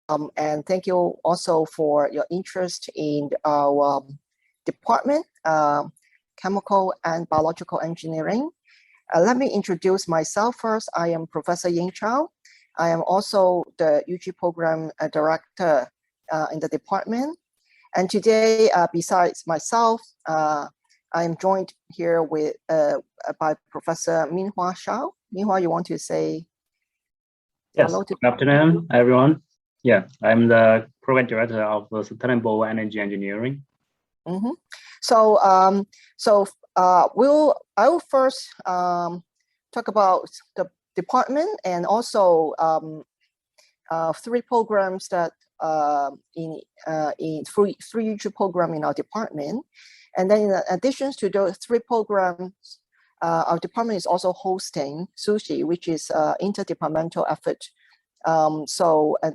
And thank you also for your interest in our department, Chemical and Biological Engineering. Let me introduce myself first. I am Professor Ying Chao. I am also the UG Program Director in the department. And today, besides myself, I am joined here with by Professor Minhua Shao. Minhua, you want to say hello? Yes, good afternoon, everyone. Yeah, I'm the Program Director of Sustainable Energy Engineering. Mm-hmm. So, I will first talk about the department and also three programs that in three UG program in our department, and then in addition to those three programs, our department is also hosting SUSI, which is interdepartmental effort. And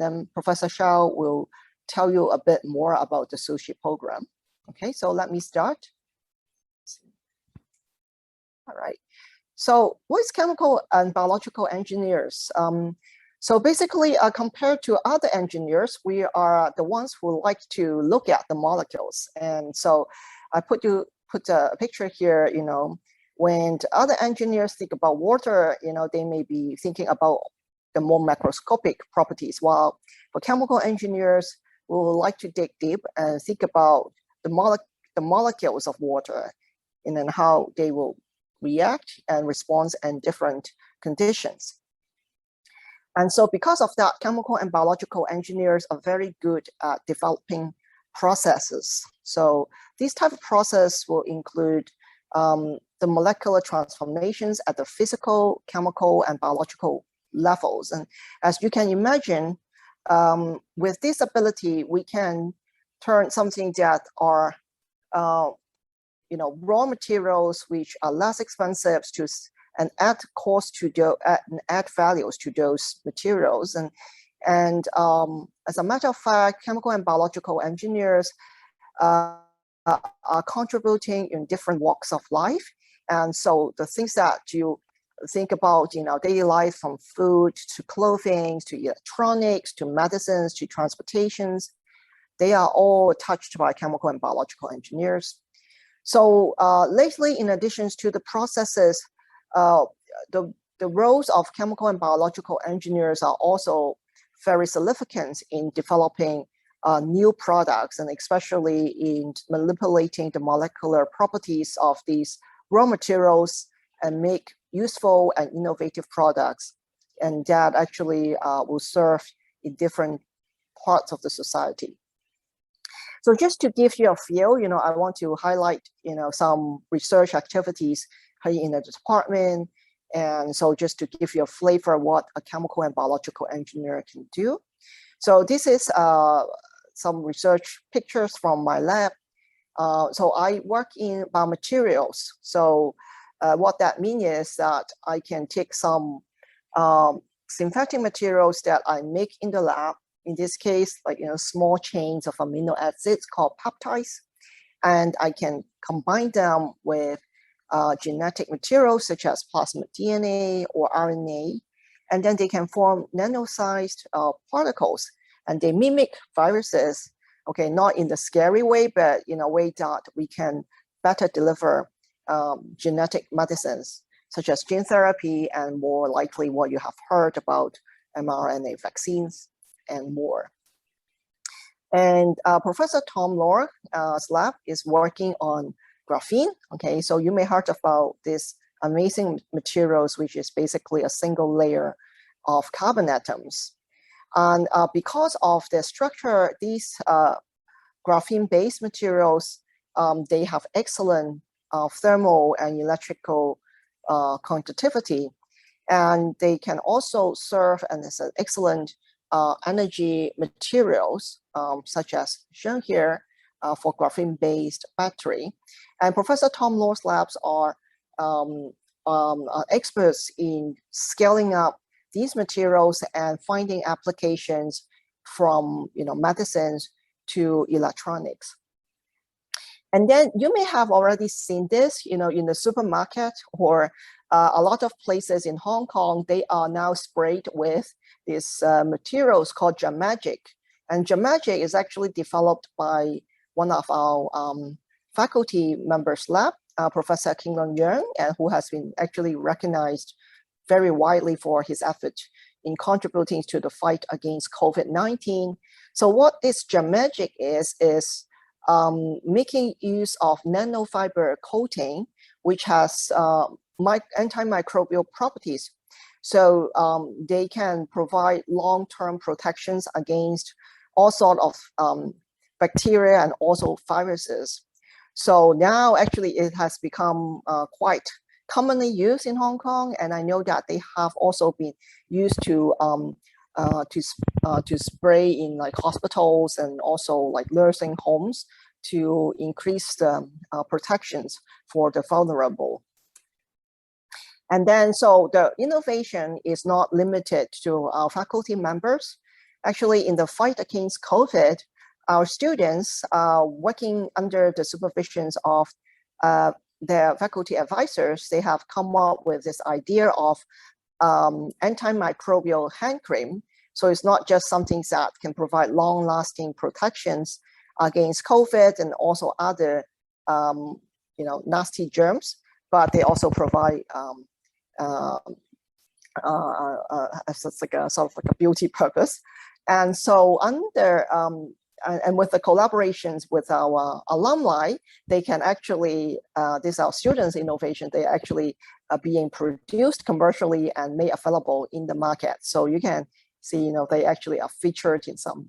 then Professor Shao will tell you a bit more about the SUSI program. Okay, so let me start. All right. So what is chemical and biological engineers? So basically, compared to other engineers, we are the ones who like to look at the molecules. And so I put a picture here, you know, when other engineers think about water, you know, they may be thinking about the more macroscopic properties, while for chemical engineers, we would like to dig deep and think about the molecules of water and then how they will react and respond in different conditions. And so because of that, chemical and biological engineers are very good at developing processes. So these type of process will include the molecular transformations at the physical, chemical, and biological levels. And as you can imagine, with this ability, we can turn something that are you know, raw materials which are less expensive to and add cost to and add values to those materials. And as a matter of fact, chemical and biological engineers are contributing in different walks of life. And so the things that you think about in our daily life, from food to clothing, to electronics, to medicines, to transportations, they are all touched by chemical and biological engineers. So lately, in addition to the processes, the roles of chemical and biological engineers are also very significant in developing new products, and especially in manipulating the molecular properties of these raw materials and make useful and innovative products. And that actually will serve in different parts of the society. So just to give you a feel, you know, I want to highlight, you know, some research activities in the department. And so just to give you a flavor of what a chemical and biological engineer can do. So this is some research pictures from my lab. So I work in biomaterials. So what that means is that I can take some synthetic materials that I make in the lab. In this case, like, you know, small chains of amino acids called peptides, and I can combine them with genetic materials such as plasmid DNA or RNA, and then they can form nano-sized particles, and they mimic viruses. Okay, not in the scary way, but in a way that we can better deliver genetic medicines, such as gene therapy, and more likely what you have heard about mRNA vaccines and more. And Professor Tom Lohr's lab is working on graphene. Okay, so you may heard about this amazing materials, which is basically a single layer of carbon atoms. And because of their structure, these graphene-based materials, they have excellent thermal and electrical conductivity, and they can also serve as an excellent energy materials, such as shown here for graphene-based battery. And Professor Tom Lohr's labs are experts in scaling up these materials and finding applications from, you know, medicines to electronics. And then you may have already seen this, you know, in the supermarket or a lot of places in Hong Kong. They are now sprayed with these materials called Magic. And JMagic is actually developed by one of our faculty members lab, Professor King Long Yeung, and who has been actually recognized very widely for his effort in contributing to the fight against COVID-19. So what this JMagic is making use of nanofiber coating, which has antimicrobial properties. So they can provide long-term protections against all sorts of bacteria and also viruses. So now actually it has become quite commonly used in Hong Kong, and I know that they have also been used to spray in like hospitals and also like nursing homes to increase the protections for the vulnerable. And then, so the innovation is not limited to our faculty members. Actually, in the fight against COVID, our students are working under the supervisions of their faculty advisors. They have come up with this idea of antimicrobial hand cream. So it's not just something that can provide long-lasting protections against COVID and also other, nasty germs, but they also provide like a sort of like a beauty purpose. And so under and with the collaborations with our alumni, they can actually, these are students' innovation, they actually are being produced commercially and made available in the market. So you can see, they actually are featured in some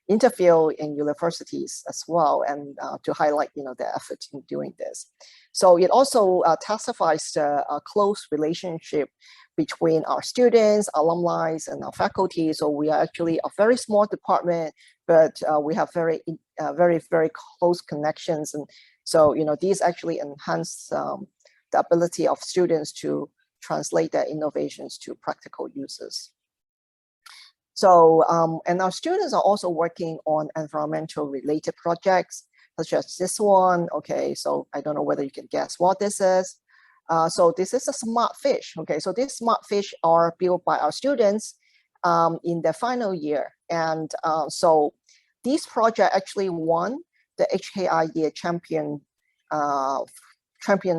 interview in universities as well, and to highlight, their effort in doing this. So it also testifies to a close relationship between our students, alumni, and our faculty. So we are actually a very small department, but we have very, very close connections. And so, these actually enhance the ability of students to translate their innovations to practical uses. So, and our students are also working on environmental related projects, such as this one. Okay, so I don't know whether you can guess what this is. So this is a smart fish. Okay, so these smart fish are built by our students in their final year. And so this project actually won the HKIE Champion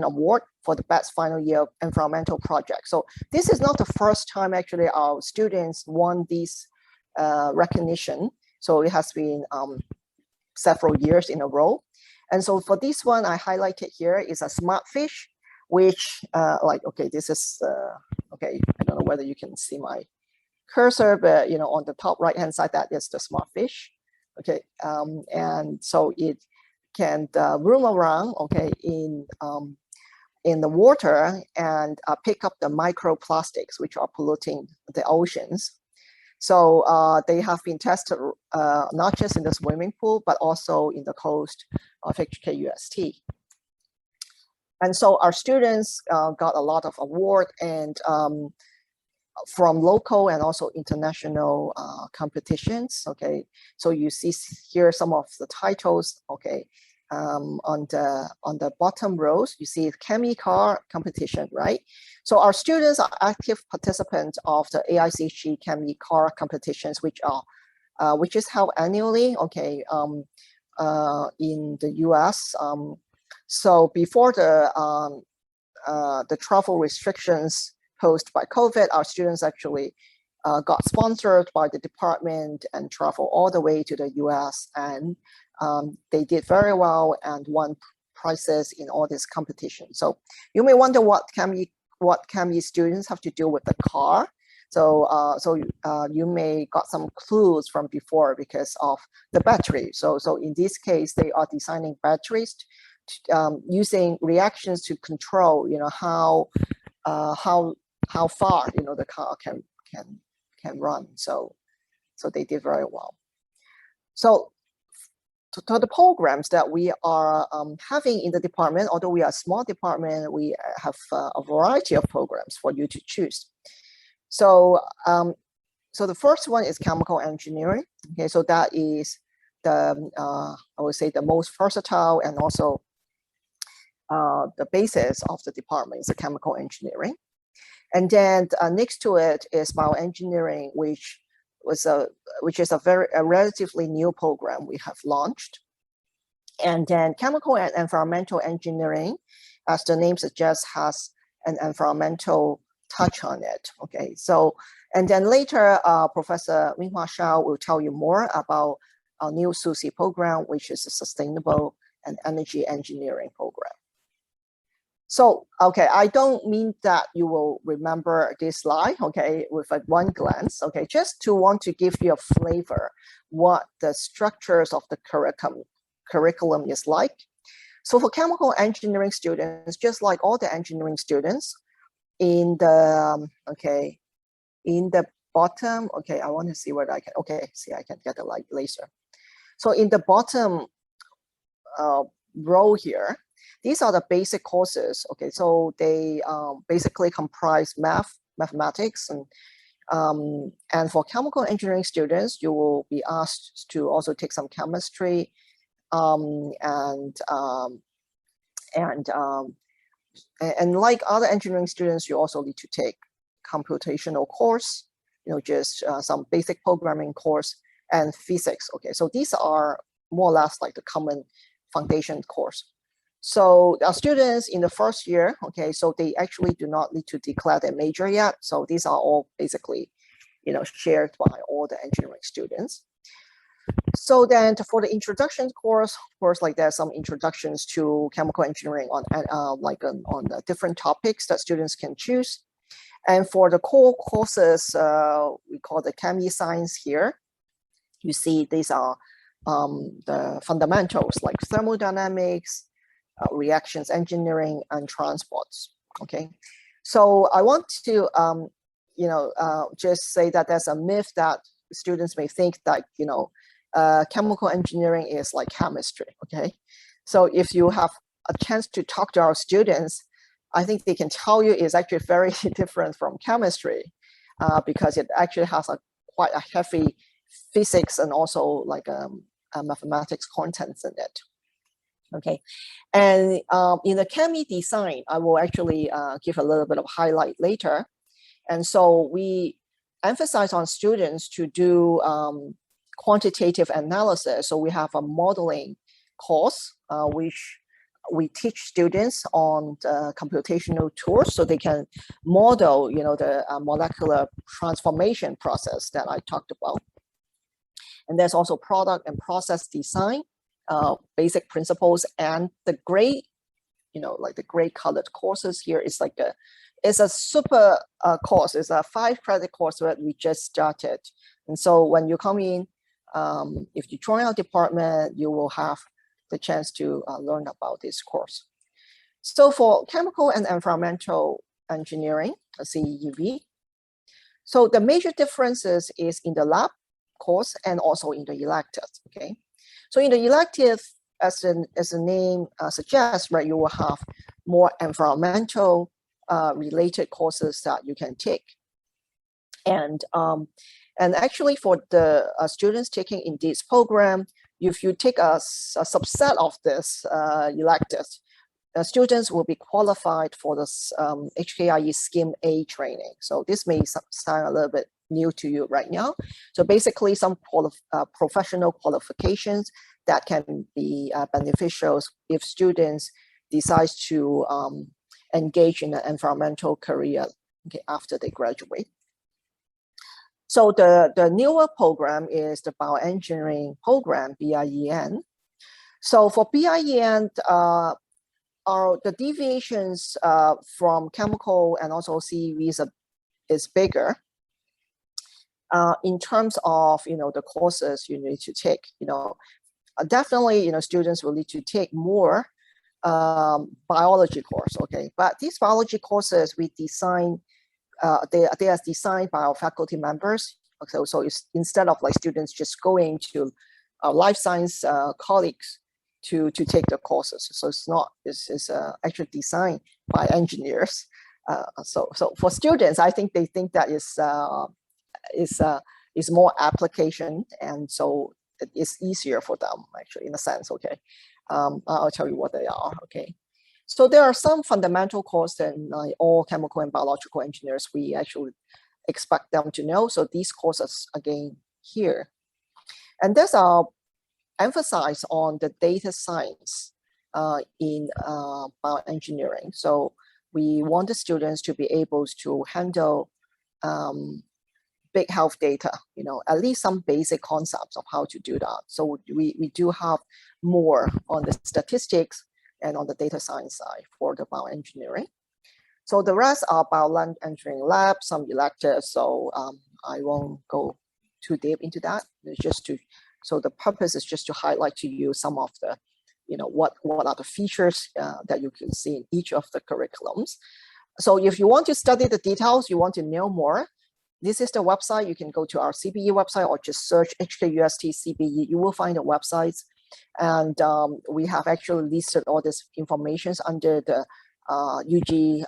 Award for the best final year environmental project. So this is not the first time actually our students won this recognition. So it has been several years in a row. And so for this one, I highlighted here is a smart fish, which okay, this is, okay, I don't know whether you can see my cursor, but on the top right hand side, that is the smart fish. Okay, and so it can roam around, okay, in the water and pick up the microplastics, which are polluting the oceans. So they have been tested not just in the swimming pool, but also in the coast of HKUST. And so our students got a lot of award and from local and also international competitions. Okay, so you see here some of the titles. Okay, on the bottom rows, you see Chemi Car competition, right? So our students are active participants of the AICG Chemi Car competitions, which is held annually. Okay, in the US. So before the travel restrictions posed by COVID, our students actually got sponsored by the department and traveled all the way to the US, and they did very well and won prizes in all these competitions. So you may wonder what Chemi students have to do with the car. So you may got some clues from before because of the battery. So in this case, they are designing batteries using reactions to control, how far the car can run. So they did very well. So to the programs that we are having in the department, although we are a small department, we have a variety of programs for you to choose. So so the first one is chemical engineering. Okay, so that is the I would say the most versatile and also the basis of the department is the chemical engineering. And then next to it is bioengineering, which which is a relatively new program we have launched. And then chemical and environmental engineering, as the name suggests, has an environmental touch on it. Okay, so and then later, Professor Minhua Shao will tell you more about our new SUSI program, which is a sustainable and energy engineering program. So, okay, I don't mean that you will remember this slide, okay, with a one glance, okay, just to want to give you a flavor what the structures of the curriculum is like. So for chemical engineering students, just like all the engineering students, in the, okay, in the bottom, okay, I want to see whether I can, okay, see, I can get the light laser. So in the bottom row here, these are the basic courses, okay, so they basically comprise mathematics, and for chemical engineering students, you will be asked to also take some chemistry, and like other engineering students, you also need to take computational course, just some basic programming course, and physics. Okay, so these are more or less like the common foundation course. So our students in the first year, okay, so they actually do not need to declare their major yet. So these are all basically, shared by all the engineering students. So then for the introduction course, of course, like there's some introductions to chemical engineering on the different topics that students can choose. And for the core courses, we call the Chemi Science here. You see these are the fundamentals like thermodynamics, reactions engineering, and transports. Okay, so I want to just say that there's a myth that students may think that chemical engineering is like chemistry. Okay, so if you have a chance to talk to our students, I think they can tell you it's actually very different from chemistry, because it actually has quite a heavy physics and also like mathematics contents in it. Okay, and in the Chemi design, I will actually give a little bit of highlight later. And so we emphasize on students to do quantitative analysis. So we have a modeling course, which we teach students on the computational tools so they can model, the molecular transformation process that I talked about. And there's also product and process design, basic principles, and the gray, like the gray colored courses here is like it's a super course. It's a 5-credit course that we just started. And so when you come in, if you join our department, you will have the chance to learn about this course. So for chemical and environmental engineering, CEUV, so the major differences is in the lab course and also in the elective. Okay, so in the elective, as the name suggests, right, you will have more environmental related courses that you can take, and actually for the students taking in this program, if you take a subset of this elective, students will be qualified for this HKIE Scheme A training. So this may sound a little bit new to you right now. So basically some professional qualifications that can be beneficial if students decide to engage in an environmental career, okay, after they graduate. So the newer program is the bioengineering program, BIEN. So for BIEN, the deviations from chemical and also CEV is bigger in terms of the courses you need to take. Definitely students will need to take more biology course. Okay, but these biology courses we design. They are designed by our faculty members. Okay, so it's, instead of like students just going to life science colleagues to take the courses, so it's actually designed by engineers. So for students, I think they think that is more application, and so it's easier for them actually in a sense. Okay, I'll tell you what they are. Okay. So there are some fundamental courses, and all chemical and biological engineers, we actually expect them to know. So these courses again here. And there's emphasize on the data science in bioengineering. So we want the students to be able to handle big health data, at least some basic concepts of how to do that. So we do have more on the statistics and on the data science side for the bioengineering. So the rest are bioengineering labs, some electives. So I won't go too deep into that. It's just so the purpose is just to highlight to you some of the, what are the features that you can see in each of the curriculums. So if you want to study the details, you want to know more, this is the website. You can go to our CBE website or just search HKUST CBE. You will find the websites. And we have actually listed all this information under the UG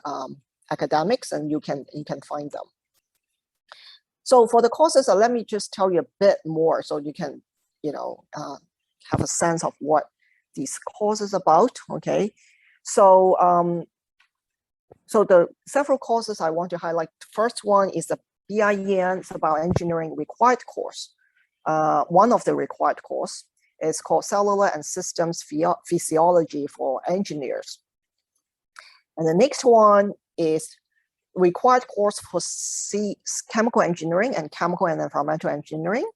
academics, and you can find them. So for the courses, let me just tell you a bit more so you can, have a sense of what these courses about. Okay, so so the several courses I want to highlight. The first one is the BIEN, it's about engineering required course. One of the required course is called Cellular and Systems Physiology for Engineers. And the next one is required course for chemical engineering and chemical and environmental engineering.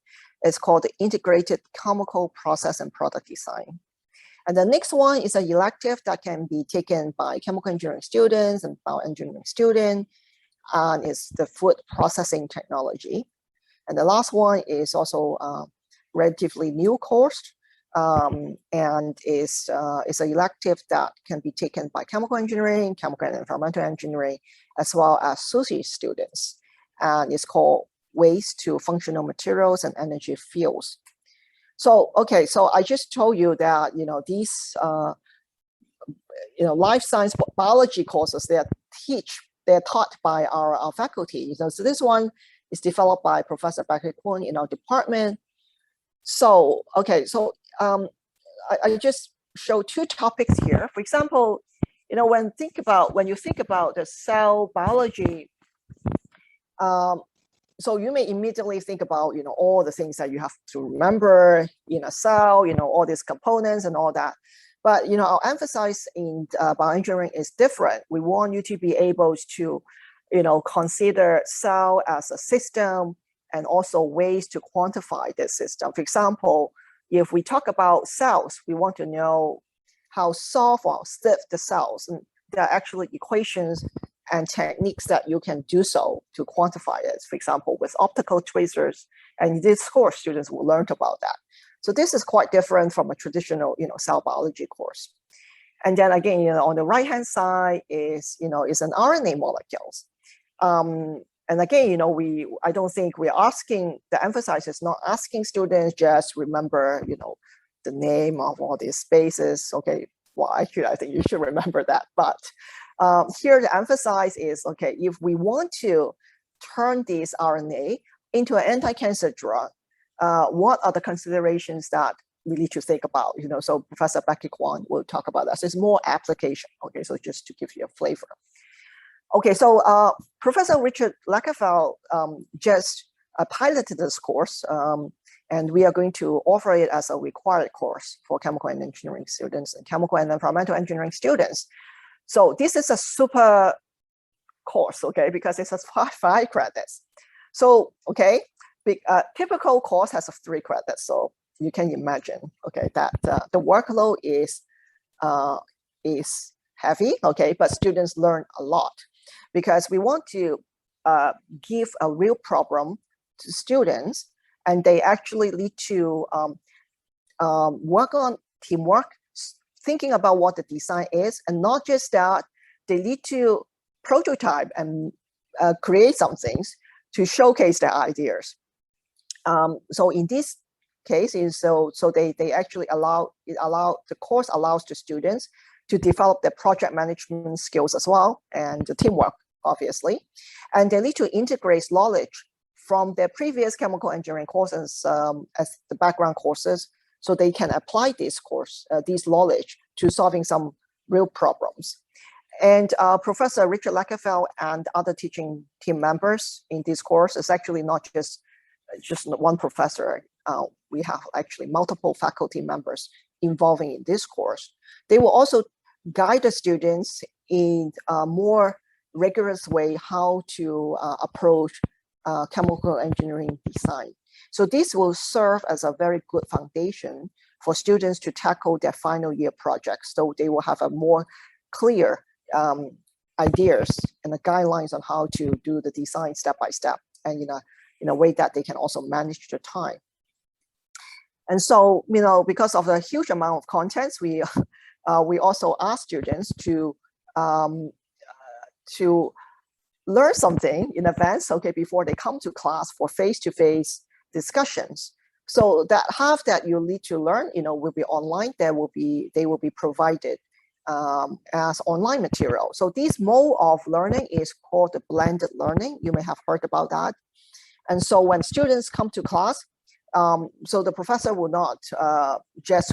It's called the Integrated Chemical Process and Product Design. And the next one is an elective that can be taken by chemical engineering students and bioengineering students, and it's the food processing technology. And the last one is also a relatively new course, and is an elective that can be taken by chemical engineering, chemical and environmental engineering, as well as associate students. And it's called Waste to Functional Materials and Energy Fields. So, okay, so I just told you that, these, life science biology courses, they're taught by our faculty. So this one is developed by Professor Becky Kwon in our department. So, okay, so I just show two topics here. For example, when you think about the cell biology, so you may immediately think about, all the things that you have to remember in a cell, all these components and all that. But, our emphasis in bioengineering is different. We want you to be able to, consider cell as a system and also ways to quantify this system. For example, if we talk about cells, we want to know how soft or stiff the cells. And there are actually equations and techniques that you can do so to quantify it. For example, with optical tracers, and in this course, students will learn about that. So this is quite different from a traditional, cell biology course. And then again, on the right-hand side is, is an RNA molecules. And again, I don't think we're asking, the emphasis is not asking students just remember, the name of all these spaces. Okay, well, actually, I think you should remember that. But here the emphasis is, okay, if we want to turn this RNA into an anti-cancer drug, what are the considerations that we need to think about? So Professor Becky Kwon will talk about that. So it's more application. Okay, so just to give you a flavor. Okay, so Professor Richard Lagerfeld just piloted this course, and we are going to offer it as a required course for chemical and engineering students and chemical and environmental engineering students. So this is a super course, okay, because it has 5 credits. So, okay, typical course has 3 credits. So you can imagine, okay, that the workload is heavy, okay, but students learn a lot because we want to give a real problem to students, and they actually need to work on teamwork, thinking about what the design is, and not just that, they need to prototype and create some things to showcase their ideas. So in this case, so they actually the course allows the students to develop their project management skills as well, and the teamwork, obviously. And they need to integrate knowledge from their previous chemical engineering courses as the background courses, so they can apply this knowledge to solving some real problems. And Professor Richard Lagerfeld and other teaching team members in this course is actually not just one professor. We have actually multiple faculty members involving in this course. They will also guide the students in a more rigorous way how to approach chemical engineering design. So this will serve as a very good foundation for students to tackle their final year projects. So they will have a more clear ideas and the guidelines on how to do the design step by step, and in a way that they can also manage their time. And so, because of the huge amount of contents, we also ask students to learn something in advance, okay, before they come to class for face-to-face discussions. So that half that you need to learn, will be online. They will be provided as online material. So this mode of learning is called the blended learning. You may have heard about that. And so when students come to class, so the professor will not just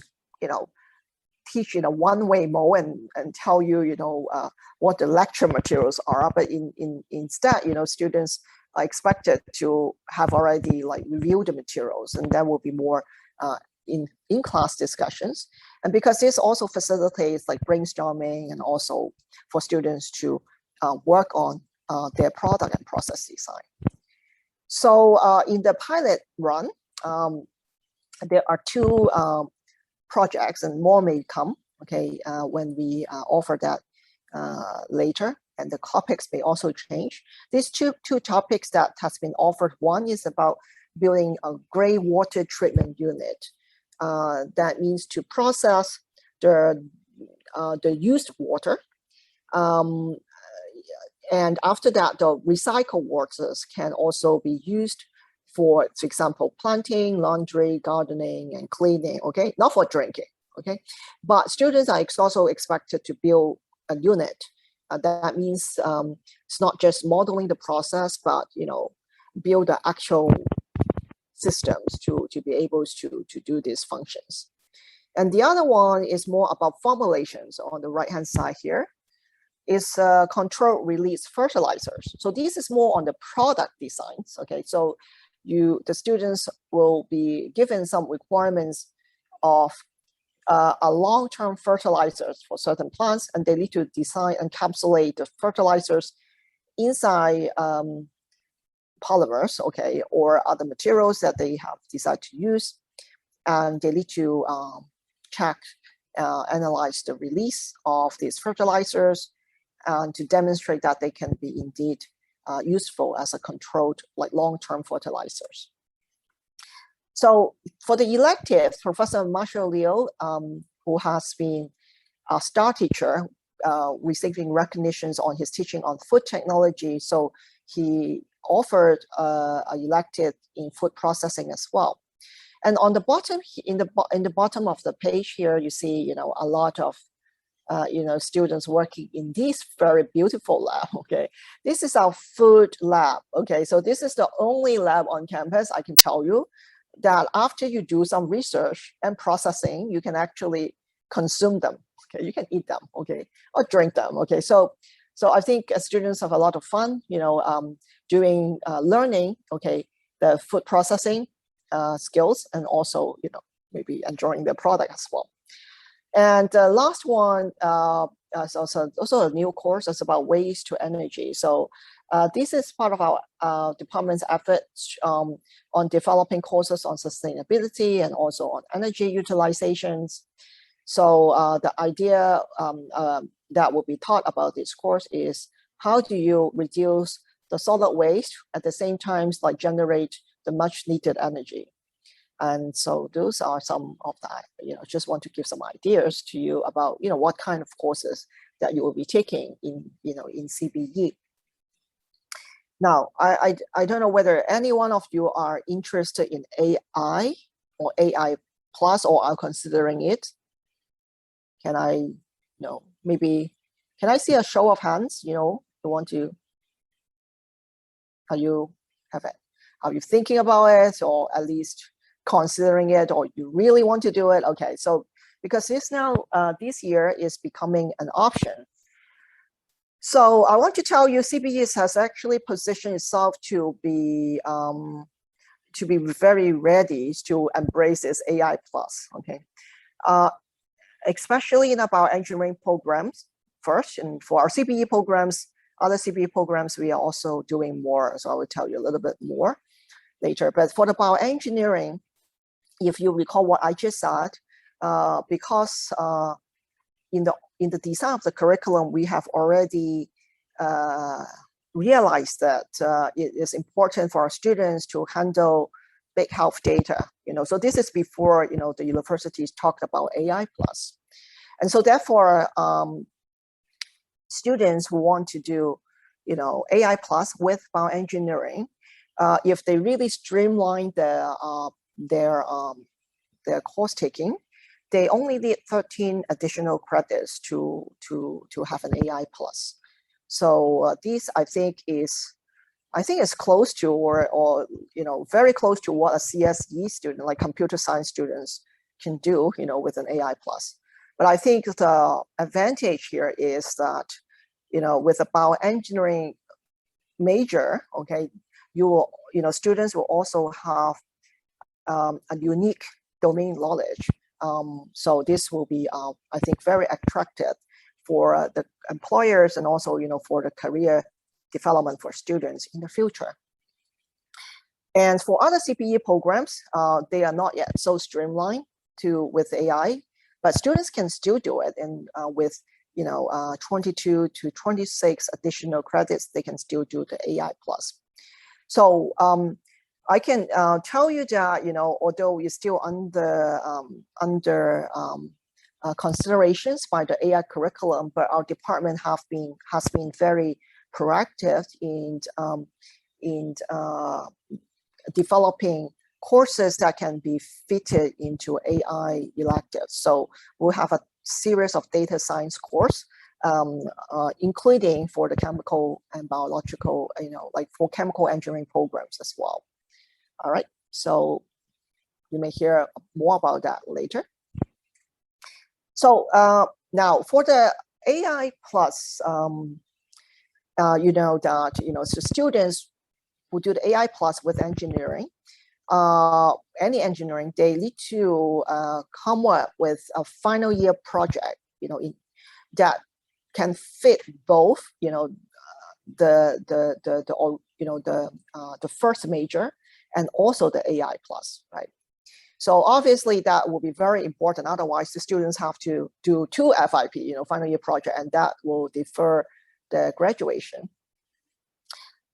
teach in a one-way mode and tell you what the lecture materials are, but instead students are expected to have already reviewed the materials, and there will be more in-class discussions. And because this also facilitates brainstorming and also for students to work on their product and process design. So in the pilot run, there are two projects, and more may come, okay, when we offer that later, and the topics may also change. These two topics that has been offered, one is about building a gray water treatment unit. That means to process the used water. And after that, the recycled waters can also be used for example, planting, laundry, gardening, and cleaning, okay? Not for drinking, okay? But students are also expected to build a unit. That means it's not just modeling the process, but, build the actual systems to be able to do these functions. And the other one is more about formulations on the right-hand side here. Is controlled release fertilizers. So this is more on the product designs, okay? So the students will be given some requirements of a long-term fertilizers for certain plants, and they need to design and encapsulate the fertilizers inside polymers, okay, or other materials that they have decided to use. And they need to check, analyze the release of these fertilizers, and to demonstrate that they can be indeed useful as a controlled, long-term fertilizers. So for the electives, Professor Marshall Liu, who has been a star teacher, receiving recognitions on his teaching on food technology, so he offered an elective in food processing as well. And on the bottom, in the bottom of the page here, you see, a lot of students working in this very beautiful lab, okay? This is our food lab, okay? So this is the only lab on campus, I can tell you, that after you do some research and processing, you can actually consume them, okay? You can eat them, okay? Or drink them, okay? So I think students have a lot of fun, doing learning, okay, the food processing skills, and also, maybe enjoying the product as well. And the last one is also a new course. It's about waste to energy. So this is part of our department's efforts on developing courses on sustainability and also on energy utilizations. So the idea that will be taught about this course is how do you reduce the solid waste at the same time generate the much needed energy. And so those are some of that, just want to give some ideas to you about, what kind of courses that you will be taking in, in CBE. Now, I don't know whether any one of you are interested in AI or AI plus, or are considering it. Can I, maybe, can I see a show of hands, you want to, are you thinking about it, or at least considering it, or you really want to do it? Okay, so because this year is becoming an option. So I want to tell you, CBE has actually positioned itself to be very ready to embrace this AI plus. Okay, especially in our engineering programs first, and for our CBE programs, other CBE programs, we are also doing more. So I will tell you a little bit more later. But for the bioengineering, if you recall what I just said, because in the design of the curriculum, we have already realized that it is important for our students to handle big health data. So this is before the universities talked about AI plus, and so therefore students who want to do AI plus with bioengineering, if they really streamline their course taking, they only need 13 additional credits to have an AI plus. So this I think is close to or very close to what a CSE student, like computer science students, can do with an AI plus. But I think the advantage here is that with a bioengineering major, okay, students will also have a unique domain knowledge. So this will be, I think, very attractive for the employers and also, for the career development for students in the future. And for other CPE programs, they are not yet so streamlined with AI, but students can still do it. And with 22 to 26 additional credits, they can still do the AI plus. So I can tell you that although we're still under considerations by the AI curriculum, but our department has been very proactive in developing courses that can be fitted into AI electives. So we'll have a series of data science course, including for the chemical and biological, like for chemical engineering programs as well. All right, so you may hear more about that later. So now for the AI plus, so students who do the AI plus with engineering, any engineering, they need to come up with a final year project, that can fit both, the first major and also the AI plus, right? So obviously that will be very important. Otherwise, the students have to do 2 FIP, final year project, and that will defer the graduation.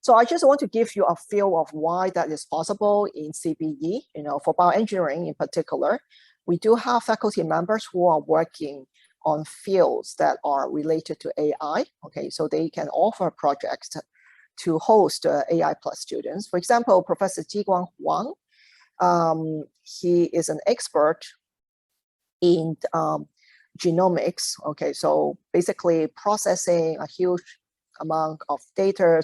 So I just want to give you a feel of why that is possible in CBE. For bioengineering in particular, we do have faculty members who are working on fields that are related to AI. Okay, so they can offer projects to host AI plus students. For example, Professor Jiguang Wang, he is an expert in genomics. Okay, so basically processing a huge amount of data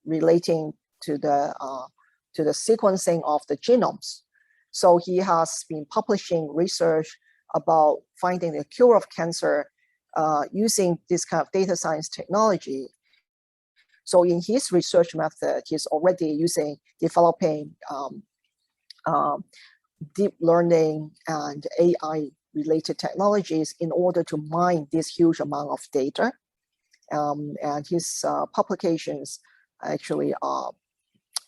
relating to the sequencing of the genomes. So he has been publishing research about finding the cure of cancer using this kind of data science technology. So in his research method, he's already developing deep learning and AI related technologies in order to mine this huge amount of data. And his publications actually are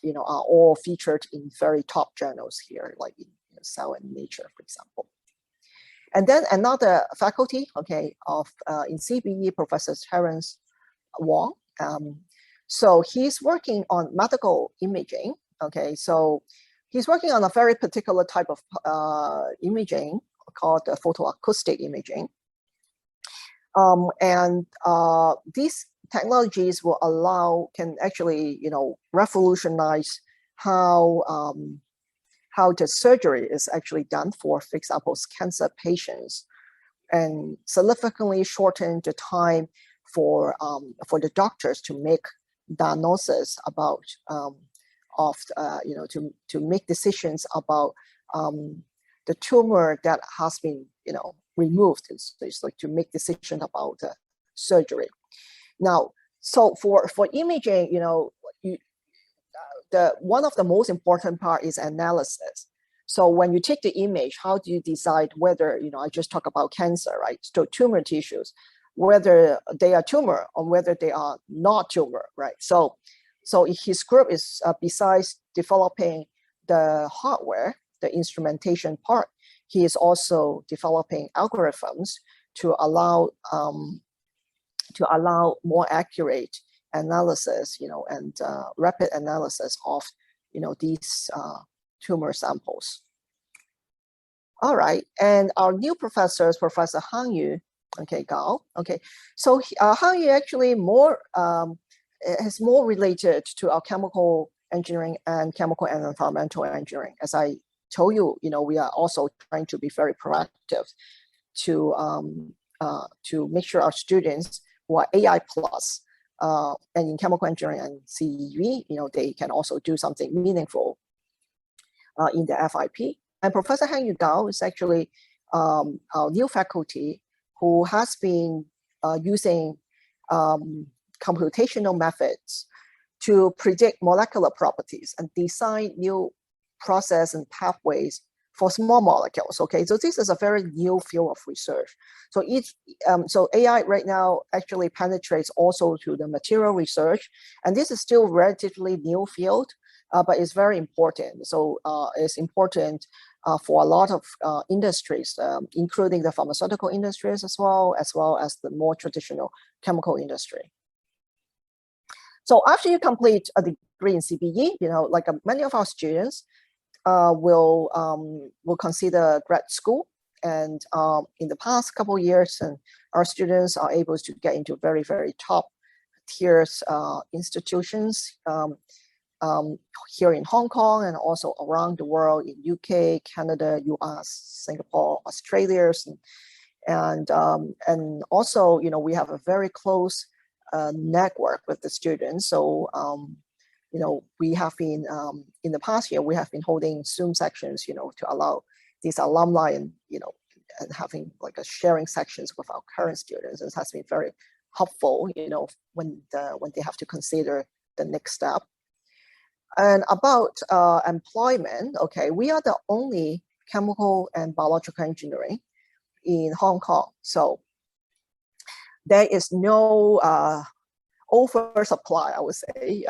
all featured in very top journals here, like in Cell and Nature, for example. And then another faculty, okay, in CBE, Professor Terence Wong. So he's working on medical imaging. Okay, so he's working on a very particular type of imaging called photoacoustic imaging. And these technologies can actually, revolutionize how the surgery is actually done for example, cancer patients, and significantly shorten the time for the doctors to make diagnosis about to make decisions about the tumor that has been removed. It's like to make decisions about surgery. Now, So for imaging, one of the most important part is analysis. So when you take the image, how do you decide whether, I just talk about cancer, right? So tumor tissues, whether they are tumor or whether they are not tumor, right? So his group is, besides developing the hardware, the instrumentation part, he is also developing algorithms to allow more accurate analysis, and rapid analysis of, these tumor samples. All right, and our new professor is Professor Hangyu, Gao. So Hangyu actually is more related to our chemical engineering and chemical and environmental engineering. As I told you, we are also trying to be very proactive to make sure our students who are AI plus and in chemical engineering and CEV, they can also do something meaningful in the FIP. And Professor Hangyu Gao is actually our new faculty who has been using computational methods to predict molecular properties and design new process and pathways for small molecules. So this is a very new field of research. So AI right now actually penetrates also to the material research, and this is still relatively new field, but it's very important. So it's important for a lot of industries, including the pharmaceutical industries as well as the more traditional chemical industry. So after you complete a degree in CBE, like many of our students will consider grad school. And in the past couple of years, and our students are able to get into very, very top tiers institutions here in Hong Kong and also around the world in UK, Canada, US, Singapore, Australia, and also, we have a very close network with the students. So, we have been, in the past year, we have been holding Zoom sections, to allow these alumni and, and having like a sharing sections with our current students. It has been very helpful, when they have to consider the next step. And about employment, we are the only chemical and biological engineering in Hong Kong. So there is no oversupply, I would say,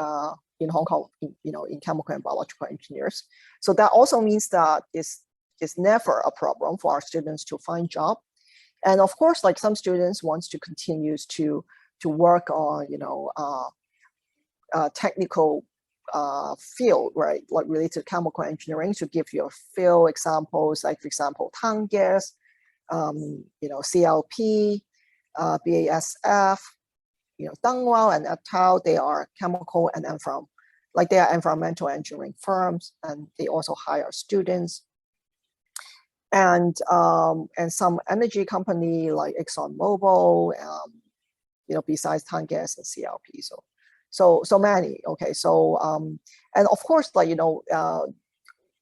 in Hong Kong, in chemical and biological engineers. So that also means that it's never a problem for our students to find job. And of course, like some students wants to continue to work on, technical field, right? Like related to chemical engineering. To give you a few examples, like for example, tang gas, CLP, BASF, Dengwao and Atao, they are chemical and they are environmental engineering firms, and they also hire students. And some energy company like ExxonMobil, besides tang gas and CLP. So many. So and of course,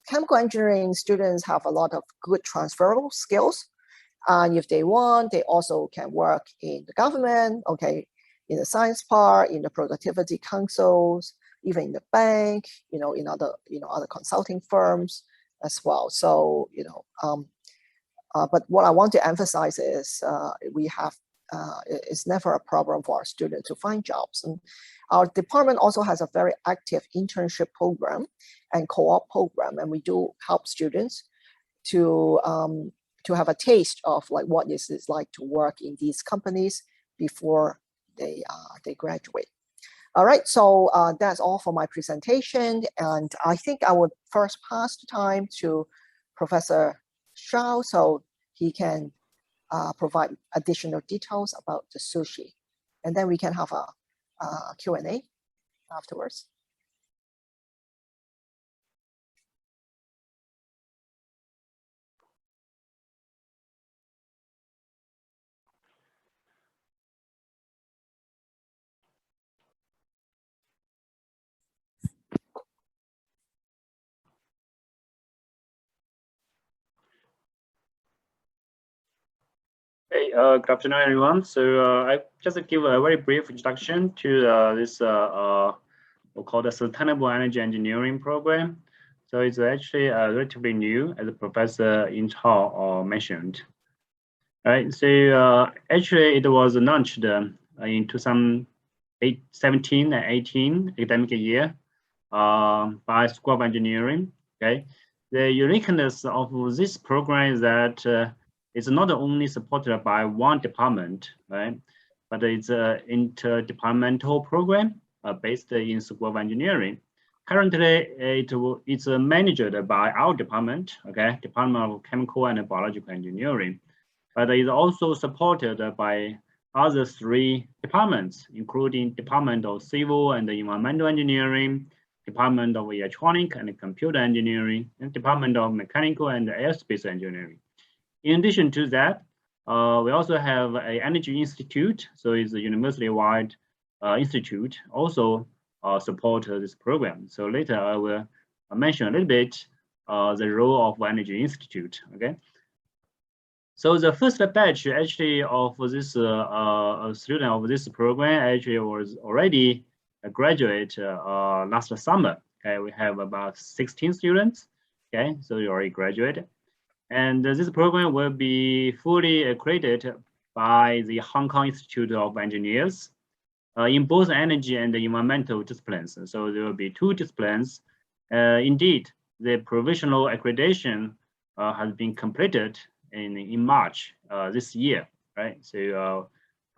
chemical engineering students have a lot of good transferable skills, and if they want, they also can work in the government. In the science part, in the productivity councils, even in the bank, in other consulting firms as well. So, but what I want to emphasize is it's never a problem for our students to find jobs. And our department also has a very active internship program and co-op program, and we do help students to have a taste of like what it's like to work in these companies before they graduate. All right, so that's all for my presentation, and I think I would first pass the time to Professor Shao so he can provide additional details about the sushi, and then we can have a Q&A afterwards. Hey, good afternoon, everyone. So I just give a very brief introduction to this we call the Sustainable Energy Engineering program. So it's actually relatively new, as Professor Intao mentioned. Right. So actually, it was launched in 2017 and 18 academic year by School of Engineering. Okay. The uniqueness of this program is that it's not only supported by one department, right? But it's an interdepartmental program based in School of Engineering. Currently, it's managed by our department, okay, Department of Chemical and Biological Engineering, but is also supported by other three departments, including Department of Civil and Environmental Engineering, Department of Electronic and Computer Engineering, and Department of Mechanical and Aerospace Engineering. In addition to that, we also have an Energy Institute, so it's a university-wide institute, also support this program. So later I will mention a little bit the role of Energy Institute, okay? So the first batch actually of this student of this program actually was already a graduate last summer. Okay, we have about 16 students. Okay, so you already graduated, and this program will be fully accredited by the Hong Kong Institute of Engineers in both energy and environmental disciplines. So there will be two disciplines. Indeed, the provisional accreditation has been completed in March this year, right? So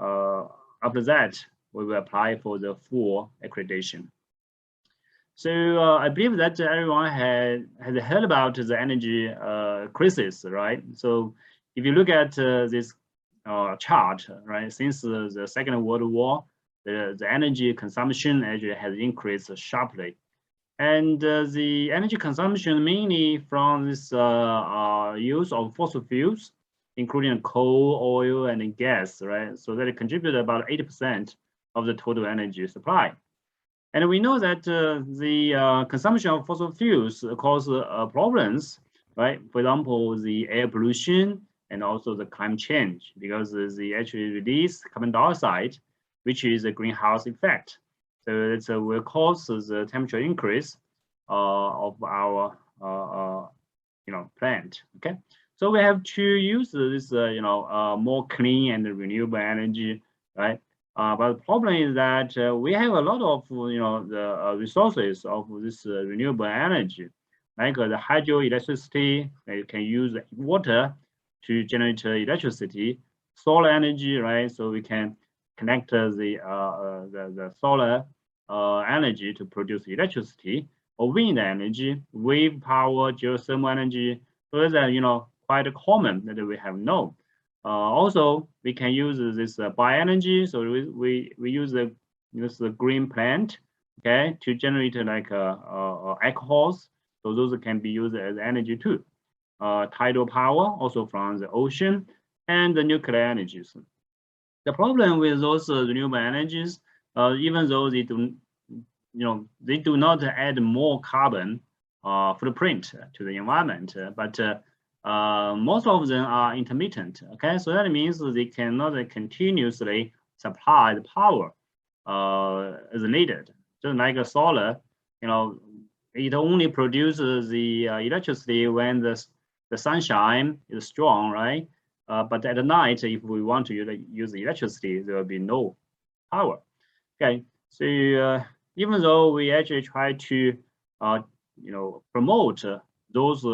after that, we will apply for the full accreditation. So I believe that everyone has heard about the energy crisis, right? So if you look at this chart, right, since the Second World War, the energy consumption actually has increased sharply. And the energy consumption mainly from this use of fossil fuels, including coal, oil, and gas, right? So that it contributed about 80% of the total energy supply. And we know that the consumption of fossil fuels cause problems, right? For example, the air pollution and also the climate change, because they actually release carbon dioxide, which is a greenhouse effect. So it will cause the temperature increase of our plant. Okay, so we have to use this more clean and renewable energy, right? But the problem is that we have a lot of the resources of this renewable energy, like the hydroelectricity. You can use water to generate electricity, solar energy, right? So we can connect the solar energy to produce electricity, or wind energy, wave power, geothermal energy. So that's quite common that we have known. Also, we can use this bioenergy. So we use this green plant, okay, to generate like alcohols. So those can be used as energy too. Tidal power, also from the ocean, and the nuclear energies. The problem with those renewable energies, even though they do not add more carbon footprint to the environment, but most of them are intermittent. Okay, so that means they cannot continuously supply the power as needed. Just like a solar, it only produces the electricity when the sunshine is strong, right? But at night, if we want to use the electricity, there will be no power. Okay, so even though we actually try to promote those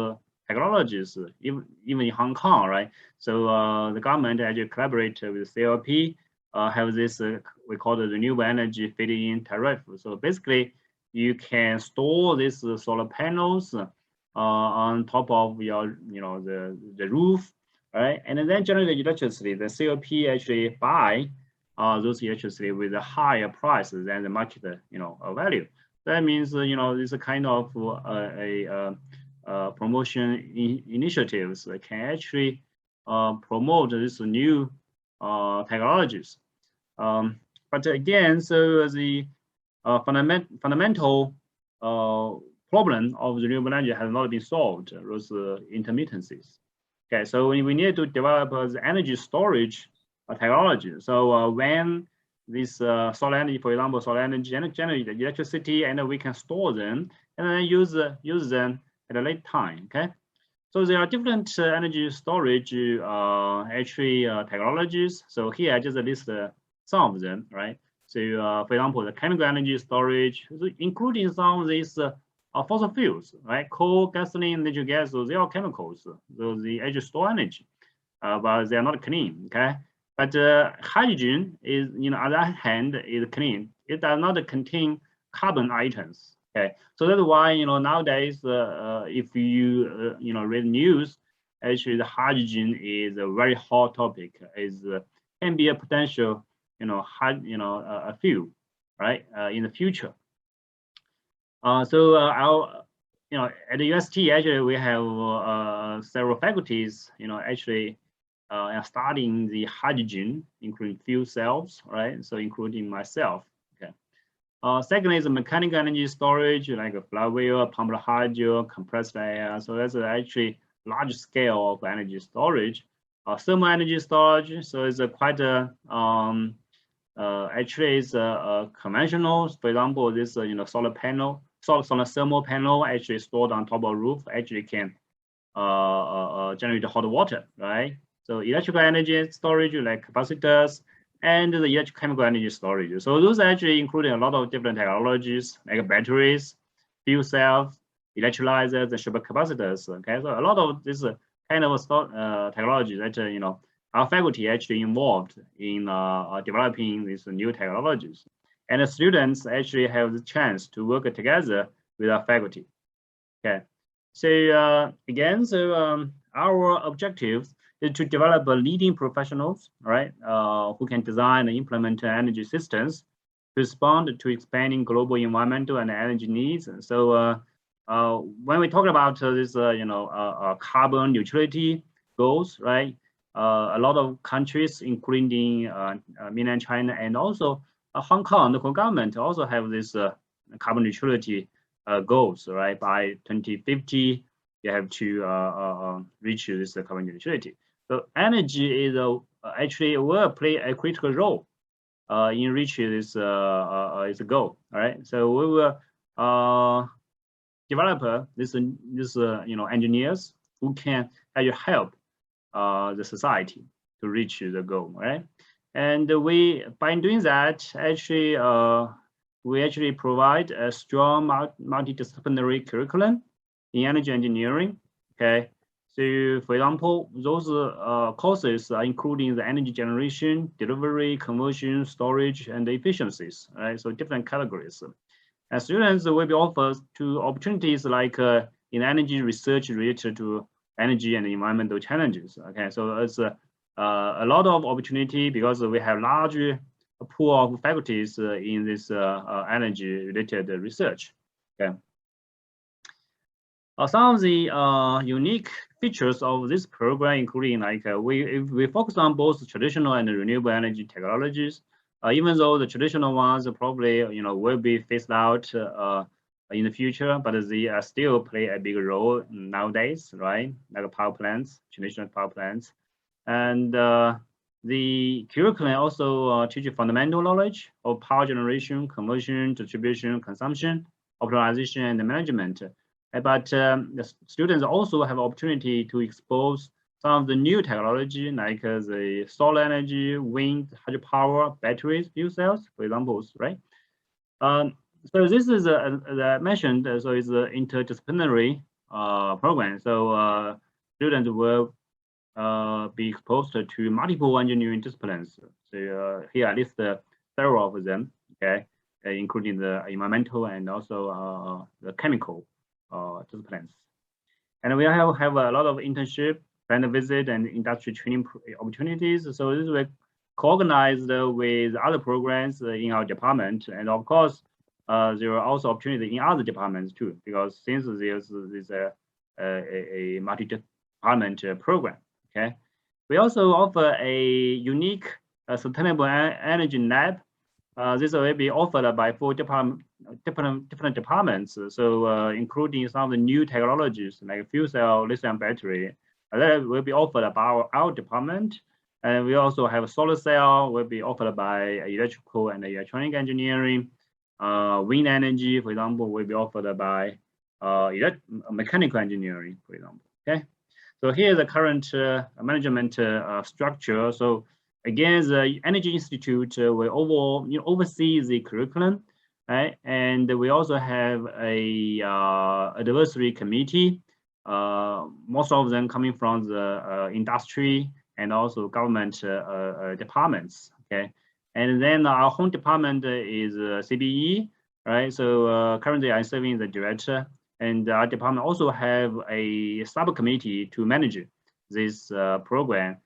technologies, even in Hong Kong, right? So the government actually collaborate with CLP, have this we call the renewable energy feed-in tariff. So basically, you can store these solar panels on top of your the roof, right? And then generate electricity. The CLP actually buy those electricity with a higher price than the market value. That means it's a kind of promotion initiatives that can actually promote these new technologies. But again, so the fundamental problem of renewable energy has not been solved, those intermittencies. Okay, so we need to develop the energy storage technology. So when this solar energy, for example, solar energy generate electricity, and we can store them and then use them at a later time. Okay, so there are different energy storage technologies. So here I just list some of them, right? So for example, the chemical energy storage, including some of these fossil fuels, right? Coal, gasoline, natural gas, so they are chemicals. So they actually store energy, but they are not clean. Okay, but hydrogen is, on the other hand, is clean. It does not contain carbon items. Okay, so that's why nowadays, if you read news, actually the hydrogen is a very hot topic. Is can be a potential a fuel, right, in the future. So our at the UST actually we have several faculties actually studying the hydrogen, including fuel cells, right? So including myself. Okay. Second is mechanical energy storage, like a flywheel, pumped hydro, compressed air. So that's actually large scale of energy storage. Thermal energy storage, so it's quite a actually it's conventional. For example, this solar panel, solar thermal panel actually stored on top of a roof actually can generate hot water, right? So electrical energy storage like capacitors and the electrochemical energy storage. So those actually including a lot of different technologies like batteries, fuel cells, electrolyzers, and supercapacitors. Okay, so a lot of this kind of technology that our faculty actually involved in developing these new technologies, and the students actually have the chance to work together with our faculty. Okay, so again, our objectives is to develop leading professionals, right, who can design and implement energy systems to respond to expanding global environmental and energy needs. So when we talk about this, carbon neutrality goals, right? A lot of countries, including mainland China and also Hong Kong, the local government also have this carbon neutrality goals, right? By 2050, you have to reach this carbon neutrality. So energy is actually will play a critical role in reaching this goal. All right. So we will develop this engineers who can actually help the society to reach the goal, right? And by doing that, actually, we actually provide a strong multidisciplinary curriculum in energy engineering. Okay, so for example, those courses are including the energy generation, delivery, conversion, storage, and efficiencies, right? So different categories. And students will be offered to opportunities like in energy research related to energy and environmental challenges. Okay, so it's a lot of opportunity because we have large pool of faculties in this energy related research. Okay. Some of the unique features of this program, including like we focus on both traditional and renewable energy technologies. Even though the traditional ones probably will be phased out in the future, but they still play a big role nowadays, right? Like power plants, traditional power plants, and the curriculum also teaches fundamental knowledge of power generation, conversion, distribution, consumption, optimization, and management. But the students also have opportunity to expose some of the new technology like the solar energy, wind, hydropower, batteries, fuel cells, for example, right? So this is, as I mentioned, so it's an interdisciplinary program. So students will be exposed to multiple engineering disciplines. So here I list several of them, okay, including the environmental and also the chemical disciplines. And we have a lot of internship, planned visit, and industry training opportunities. So this is co-organized with other programs in our department. And of course, there are also opportunities in other departments too, because since there's a multi-department program, okay? We also offer a unique sustainable energy lab. This will be offered by 4 different departments. So including some of the new technologies like fuel cell, lithium battery, that will be offered by our department. And we also have a solar cell will be offered by electrical and electronic engineering. Wind energy, for example, will be offered by mechanical engineering, for example. Okay, so here is the current management structure. So again, the Energy Institute will overall oversee the curriculum, right? And we also have a advisory committee. Most of them coming from the industry and also government departments. Okay, and then our home department is CBE, right? So currently I'm serving the director, and our department also have a subcommittee to manage this program.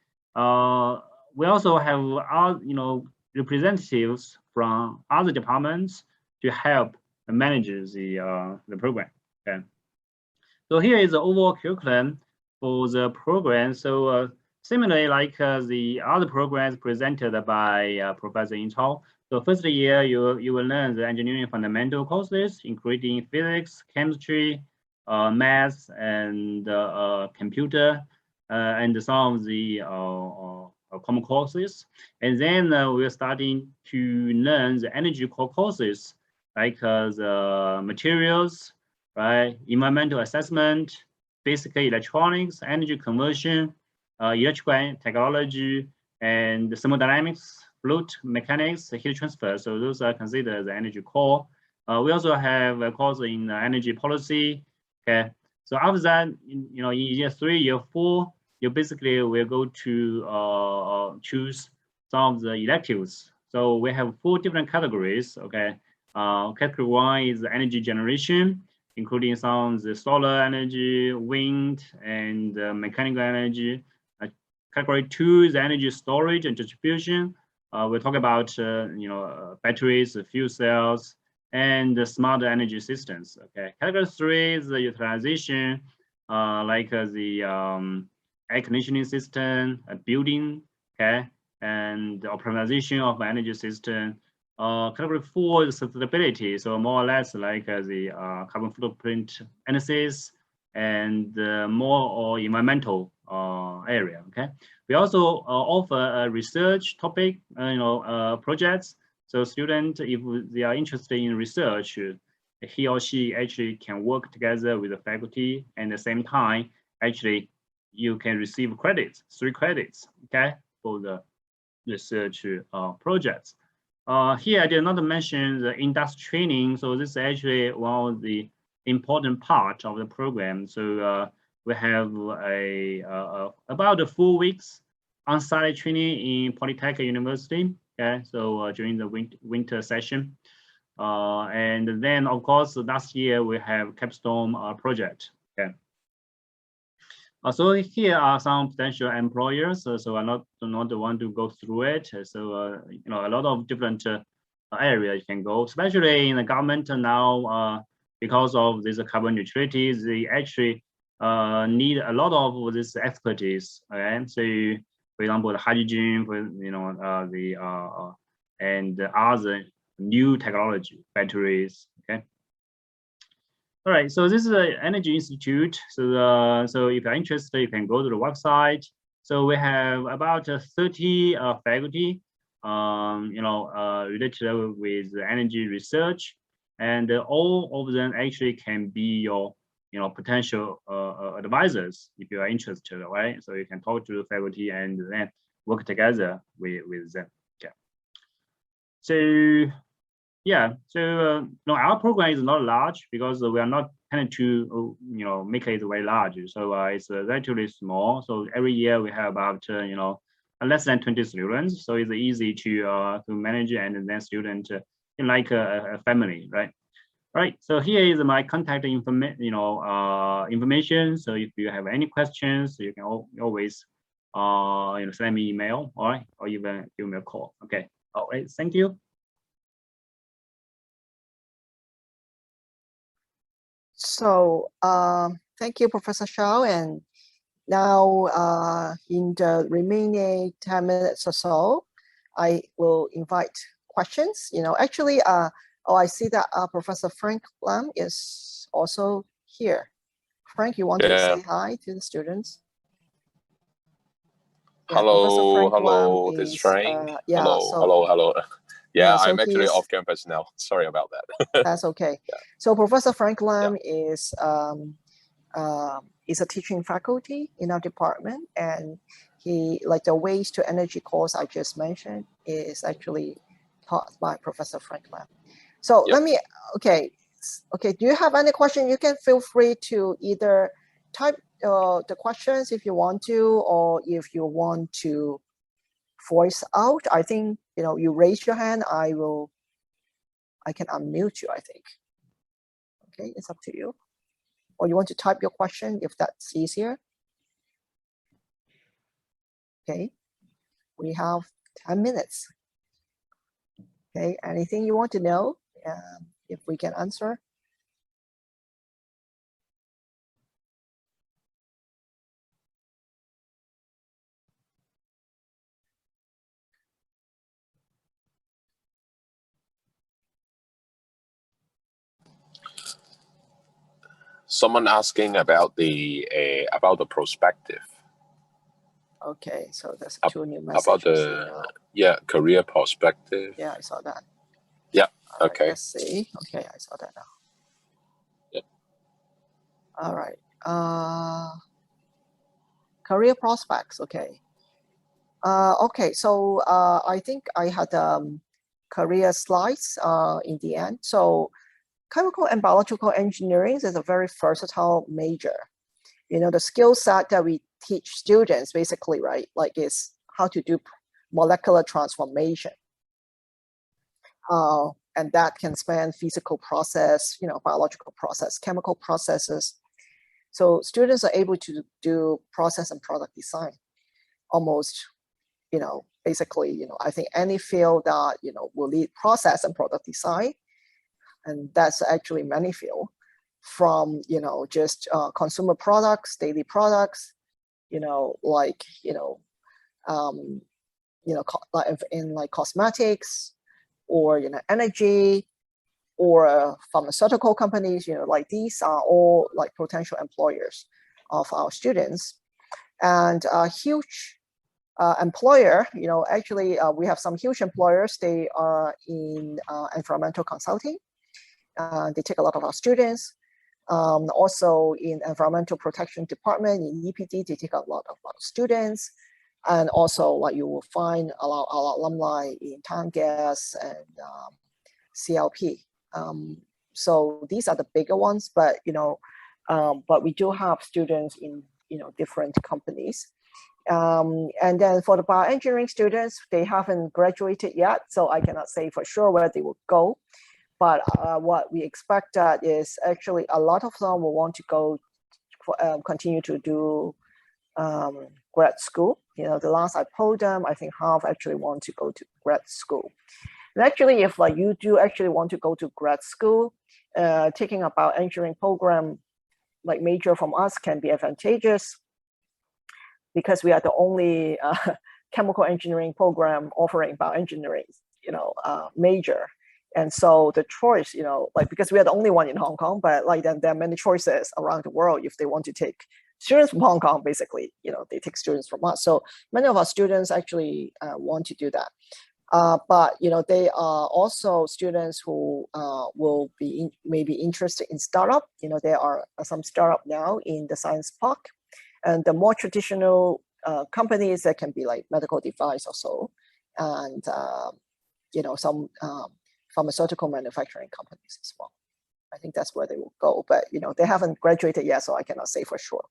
We also have our representatives from other departments to help manage the program. Okay. So here is the overall curriculum for the program. So similarly, like the other programs presented by Professor Yingchao. So first year, you will learn the engineering fundamental courses, including physics, chemistry, math, and computer, and some of the common courses. And then we're starting to learn the energy core courses, like the materials, right? Environmental assessment, basic electronics, energy conversion, electrical technology, and thermodynamics, fluid mechanics, heat transfer. So those are considered the energy core. We also have a course in energy policy. Okay. So after that, in year 3, year 4, you basically will go to choose some of the electives. So we have 4 different categories. Okay. Category 1 is energy generation, including some of the solar energy, wind, and mechanical energy. Category 2 is energy storage and distribution. We'll talk about batteries, fuel cells, and the smart energy systems. Okay. Category 3 is the utilization, like the air conditioning system, a building, okay, and the optimization of energy system. Category 4 is sustainability, so more or less like the carbon footprint analysis and more or environmental area. Okay, we also offer a research topic, projects. So student, if they are interested in research, he or she actually can work together with the faculty, and at the same time, actually, you can receive credits, 3 credits, okay, for the research projects. Here, I did not mention the industry training. So this is actually one of the important part of the program. So we have about 4 weeks on-site training in Polytechnic University. Okay, so during the winter session. And then, of course, last year we have capstone project. Okay. So here are some potential employers. So I not want to go through it. So a lot of different areas you can go, especially in the government now, because of this carbon neutrality, they actually need a lot of this expertise. Okay, so for example, the hydrogen, and other new technology, batteries. Okay. All right, so this is the Energy Institute. So, so if you're interested, you can go to the website. So we have about 30 faculty, related with energy research, and all of them actually can be your, potential advisors if you are interested, right? So you can talk to the faculty and then work together with them. Okay. So. Yeah, so our program is not large because we are not trying to make it very large. So it's relatively small. So every year we have about less than 20 students. So it's easy to manage, and then student like a family, right? All right. So here is my contact information. So if you have any questions, you can always send me email, all right, or even give me a call. Okay. All right. Thank you. So thank you, Professor Shao. And now in the remaining 10 minutes or so, I will invite questions. Actually, I see that Professor Frank Lam is also here. Frank, you want to say hi to the students? Yeah, Professor Hello, Frank Lam hello, this is is, Frank. yeah, hello, so, hello. Yeah, yeah, so I'm actually he's, off campus now. Sorry about that. that's okay. So Professor Frank Lam Yeah. is a teaching faculty in our department, and he, like the waste to energy course I just mentioned, is actually taught by Professor Frank Lam. So Yep. let me, okay, do you have any question? You can feel free to either type the questions if you want to, or if you want to voice out. I think, you raise your hand, I can unmute you, I think. Okay, it's up to you. Or you want to type your question if that's easier. Okay, we have 10 minutes. Okay, anything you want to know, if we can answer. Someone asking about the perspective. Okay, so there's 2 new messages. About the career perspective. Yeah, I saw that. Yeah. All Okay. right, let's see. Okay, I saw that now. Yep. All right. Career prospects. Okay. Okay, so I think I had career slides in the end. So chemical and biological engineering is a very versatile major. The skill set that we teach students basically, right, like is how to do molecular transformation. And that can span physical process, biological process, chemical processes. So students are able to do process and product design almost, basically, I think any field that, will need process and product design. And that's actually many fields from, just consumer products, daily products, like, in like cosmetics, or, energy, or pharmaceutical companies, like these are all like potential employers of our students. And a huge employer, actually we have some huge employers. They are in environmental consulting. They take a lot of our students. Also in environmental protection department in EPD, they take a lot of students. And also, like, you will find a lot of alumni in town gas and CLP. So these are the bigger ones, but but we do have students in different companies. And then for the bioengineering students, they haven't graduated yet, so I cannot say for sure where they will go. But what we expect that is actually a lot of them will want to go for, continue to do grad school. The last I polled them, I think half actually want to go to grad school. And actually, if like you do actually want to go to grad school, taking a bioengineering program like major from us can be advantageous, because we are the only chemical engineering program offering bioengineering, major. And so the choice, like, because we are the only one in Hong Kong, but like then there are many choices around the world if they want to take students from Hong Kong, basically, they take students from us. So many of our students actually want to do that. But they are also students who will be maybe interested in startup. There are some startup now in the science park, and the more traditional companies that can be like medical device or so, and some pharmaceutical manufacturing companies as well. I think that's where they will go, but they haven't graduated yet, so I cannot say for sure.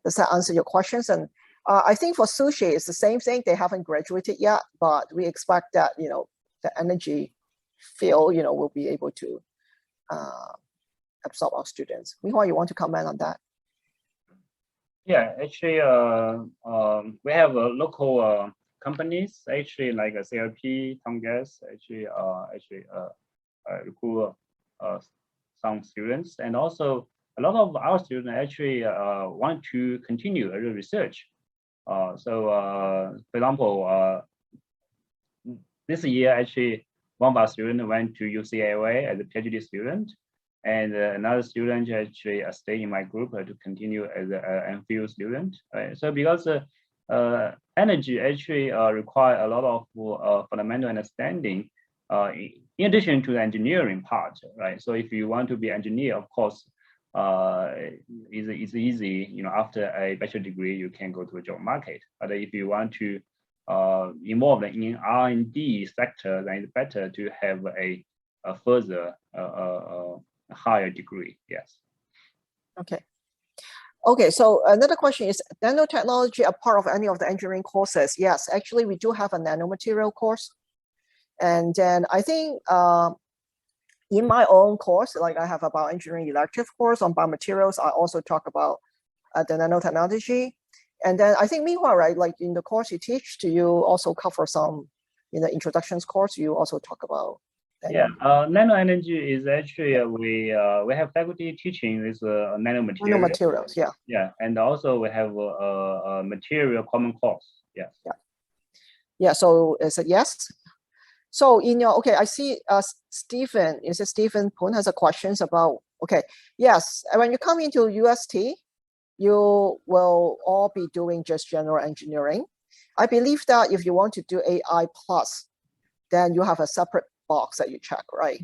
Does that answer your questions? And I think for sushi, it's the same thing. They haven't graduated yet, but we expect that the energy field will be able to absorb our students. Meanwhile, you want to comment on that? Yeah, actually, we have local companies actually like CLP, Tongas, actually recruit some students, and also a lot of our students actually want to continue research. For example, this year actually one of our students went to UCLA as a PhD student, and another student actually stayed in my group to continue as an MPhil student. Right? So because energy actually require a lot of fundamental understanding in addition to the engineering part, right? So if you want to be engineer, of course, it's easy, you know, after a bachelor degree, you can go to a job market. But if you want to involve in R&D sector, then it's better to have a further higher degree. Yes. Okay. Okay, so another question is, nanotechnology a part of any of the engineering courses? Yes, actually we do have a nanomaterial course. And then I think in my own course, like I have a bioengineering elective course on biomaterials, I also talk about the nanotechnology. And then I think meanwhile, right, like in the course you teach, do you also cover some, in the introductions course, you also talk about? Yeah, nano energy is actually we have faculty teaching this nanomaterials. Nanomaterials, yeah. Yeah, and also we have a material common course. Yes. Yeah. Yeah. So is it yes? So in your, okay, I see Stephen, is it Stephen Poon has a questions about, okay, yes, when you come into UST, you will all be doing just general engineering. I believe that if you want to do AI plus, then you have a separate box that you check, right?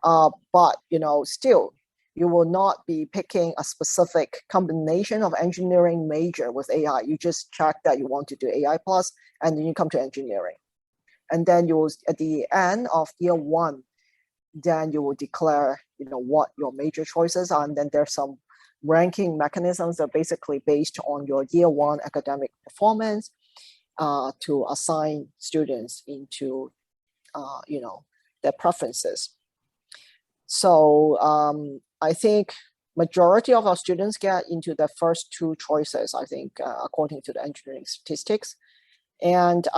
But you know, still, you will not be picking a specific combination of engineering major with AI. You just check that you want to do AI plus, and then you come to engineering. And then you will, at the end of year one, then you will declare, you know, what your major choices are. And then there's some ranking mechanisms that are basically based on your year one academic performance to assign students into, you know, their preferences. So I think majority of our students get into the first two choices, I think, according to the engineering statistics. And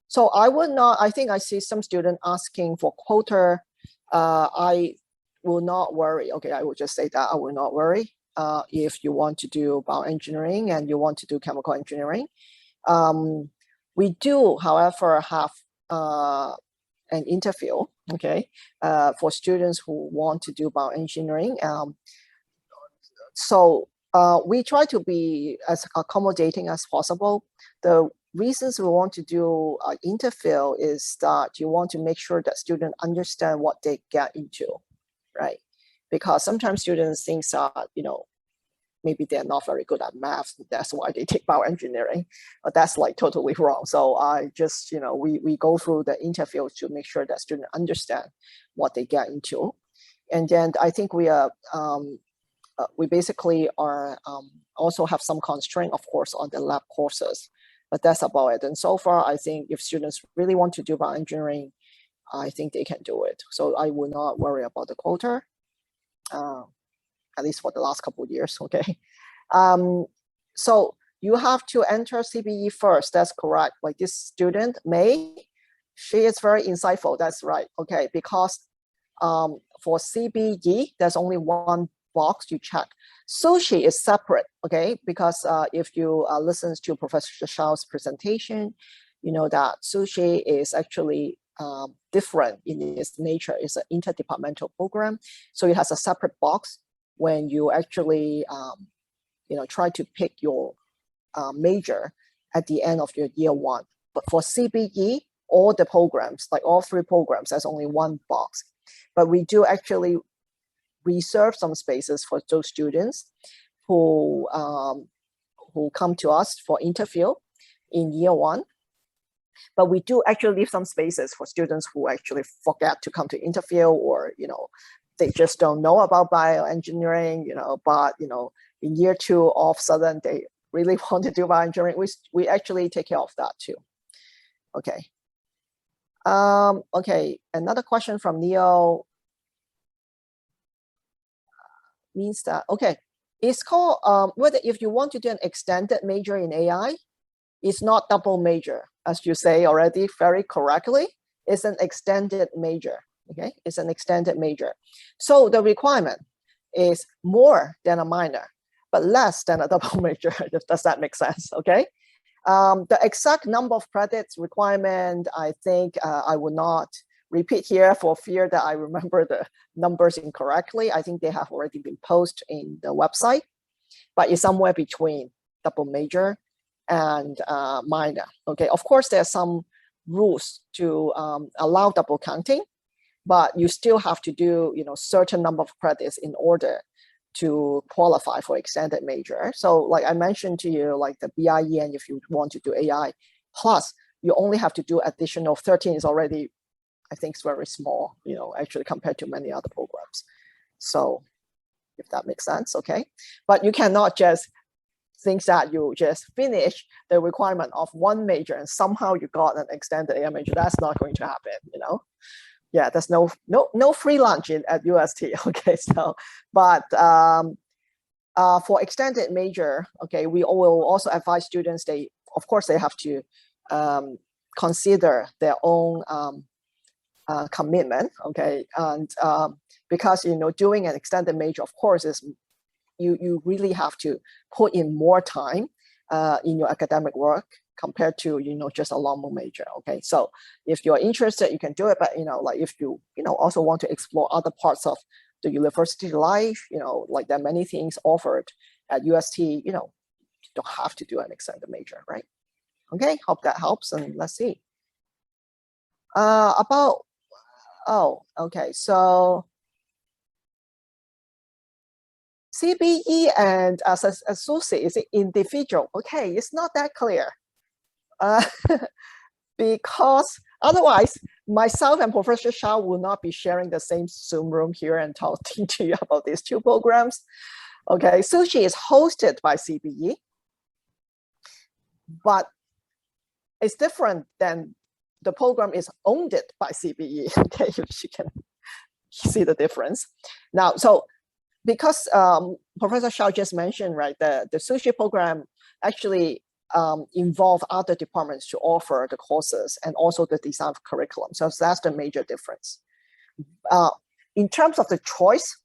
so I would not, I think I see some student asking for quota. I will not worry. Okay, I will just say that I will not worry if you want to do bioengineering and you want to do chemical engineering. We do, however, have an interview, okay, for students who want to do bioengineering. So we try to be as accommodating as possible. The reasons we want to do interview is that you want to make sure that students understand what they get into, right? Because sometimes students think that, you know, maybe they're not very good at math, that's why they take bioengineering, but that's like totally wrong. So I just, you know, we go through the interview to make sure that students understand what they get into. And then I think we are, we basically are also have some constraint, of course, on the lab courses, but that's about it. And so far, I think if students really want to do bioengineering, I think they can do it. So I will not worry about the quota, at least for the last couple of years, okay? So you have to enter CBE first, that's correct. Like this student, May, she is very insightful, that's right, okay? Because for CBE, there's only one box you check. Sushi is separate, okay? Because if you listen to Professor Shao's presentation, you know that sushi is actually different in its nature. It's an interdepartmental program. So it has a separate box when you actually, you know, try to pick your major at the end of your year one. But for CBE, all the programs, like all three programs, there's only one box. But we do actually reserve some spaces for those students who come to us for interview in year one. But we do actually leave some spaces for students who actually forget to come to interview, or, you know, they just don't know about bioengineering, you know, but, you know, in year two, all of a sudden they really want to do bioengineering. We actually take care of that too. Okay. Okay, another question from Neo. Means that, okay, it's called whether if you want to do an extended major in AI, it's not double major, as you say already very correctly. It's an extended major, okay? It's an extended major. So the requirement is more than a minor, but less than a double major. Does that make sense, okay? The exact number of credits requirement, I think I will not repeat here for fear that I remember the numbers incorrectly. I think they have already been posted in the website, but it's somewhere between double major and minor. Okay, of course, there's some rules to allow double counting, but you still have to do certain number of credits in order to qualify for extended major. So like I mentioned to you, like the BIE, and if you want to do AI, plus you only have to do additional 13 is already, I think it's very small, actually compared to many other programs. So if that makes sense, okay. But you cannot just think that you just finish the requirement of one major and somehow you got an extended AI major. That's not going to happen, Yeah, there's no free lunch at UST. Okay, so but for extended major, okay, we will also advise students of course they have to consider their own commitment. Okay, and because doing an extended major, of course, is you really have to put in more time in your academic work compared to just a normal major. Okay, so if you're interested, you can do it, but like if you also want to explore other parts of the university life, like there are many things offered at UST, you don't have to do an extended major, right? Okay, hope that helps, and let's see okay, so CBE and as associate, is it individual? Okay, it's not that clear. Because otherwise, myself and Professor Shao will not be sharing the same Zoom room here and talking to you about these two programs. Okay, Sushi is hosted by CBE, but it's different than the program is owned by CBE. Okay, you can see the difference. Now, so because Professor Shao just mentioned, right, the Sushi program actually involve other departments to offer the courses and also the design of curriculum. So that's the major difference. In terms of the choice,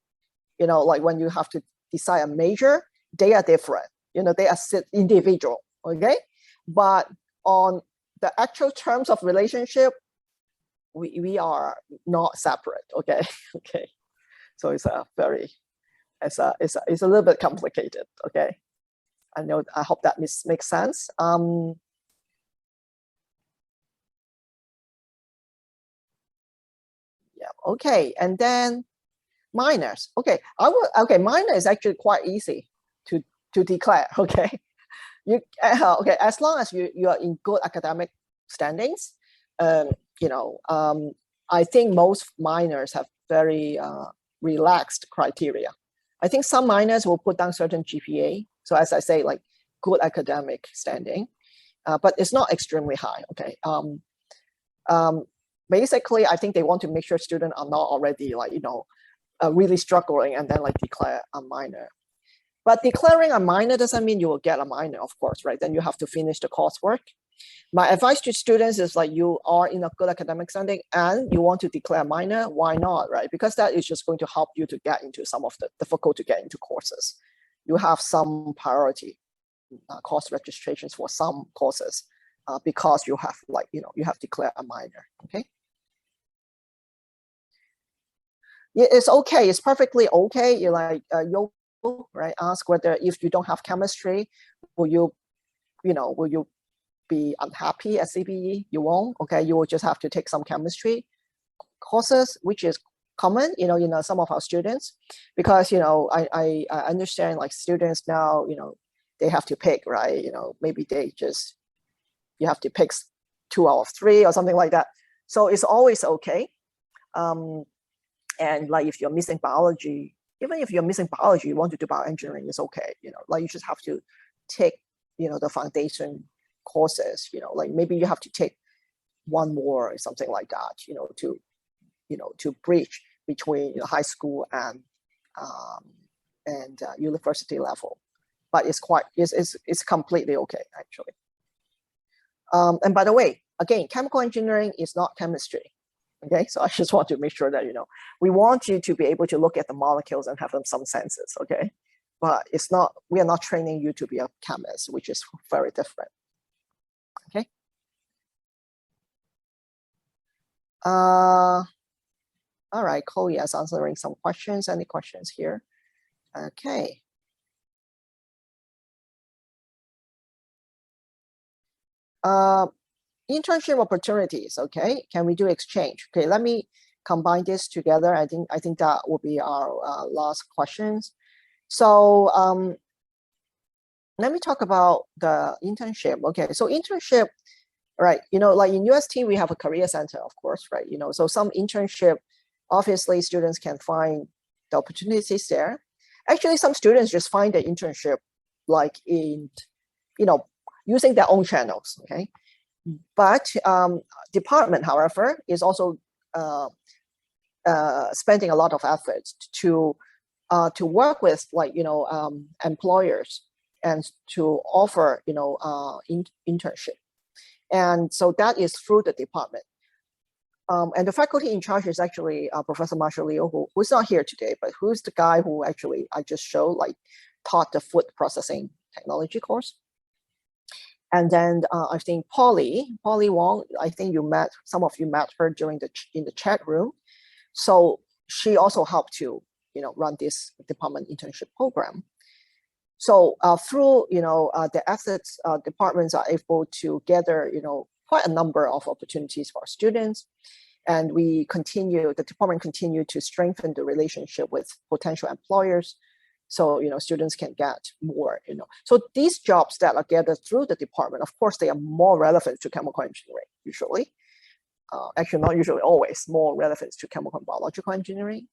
like when you have to decide a major, they are different. They are individual, okay? But on the actual terms of relationship, we are not separate, okay? Okay. So it's a little bit complicated, okay? I hope that makes sense. Yeah, okay, and then minors. Okay, minor is actually quite easy to declare, okay? Okay, as long as you are in good academic standings, I think most minors have very relaxed criteria. I think some minors will put down certain GPA. So as I say, like good academic standing, but it's not extremely high, okay? Basically, I think they want to make sure students are not already like, really struggling and then like declare a minor. But declaring a minor doesn't mean you will get a minor, of course, right? Then you have to finish the coursework. My advice to students is like you are in a good academic standing and you want to declare a minor, why not, right? Because that is just going to help you to get into some of the difficult to get into courses. You have some priority course registrations for some courses because you have you have declared a minor, okay? Yeah, it's okay, it's perfectly okay. You're like, right? Ask whether if you don't have chemistry, will you be unhappy at CBE? You won't, okay? You will just have to take some chemistry courses, which is common, some of our students, because, I understand like students now, they have to pick, right? Maybe you have to pick 2 out of 3 or something like that. So it's always okay. And like if you're missing biology, even if you're missing biology, you want to do bioengineering, it's okay. Like you just have to take, the foundation courses, like maybe you have to take 1 more or something like that, to bridge between high school and university level. But it's completely okay, actually. And by the way, again, chemical engineering is not chemistry. Okay, so I just want to make sure that, we want you to be able to look at the molecules and have some senses, okay? But we are not training you to be a chemist, which is very different, okay? All right, Chloe is answering some questions. Any questions here? Okay. Internship opportunities. Okay, can we do exchange? Okay, let me combine this together. I think that will be our last questions. So let me talk about the internship. Okay, so internship, right? Like in UST, we have a career center, of course, right? So some internship, obviously, students can find the opportunities there. Actually, some students just find the internship like in, using their own channels. Okay, but department, however, is also spending a lot of effort to work with employers and to offer internship, and so that is through the department. And the faculty in charge is actually Professor Marshall Leo, who's not here today, but who's the guy who actually I just showed, taught the food processing technology course. And then I think Polly Wong, I think some of you met her in the chat room. So she also helped to run this department internship program. So through the ethics departments are able to gather quite a number of opportunities for students, and the department continue to strengthen the relationship with potential employers. So students can get more. So these jobs that are gathered through the department, of course, they are more relevant to chemical engineering usually. Actually, not usually, always more relevant to chemical and biological engineering,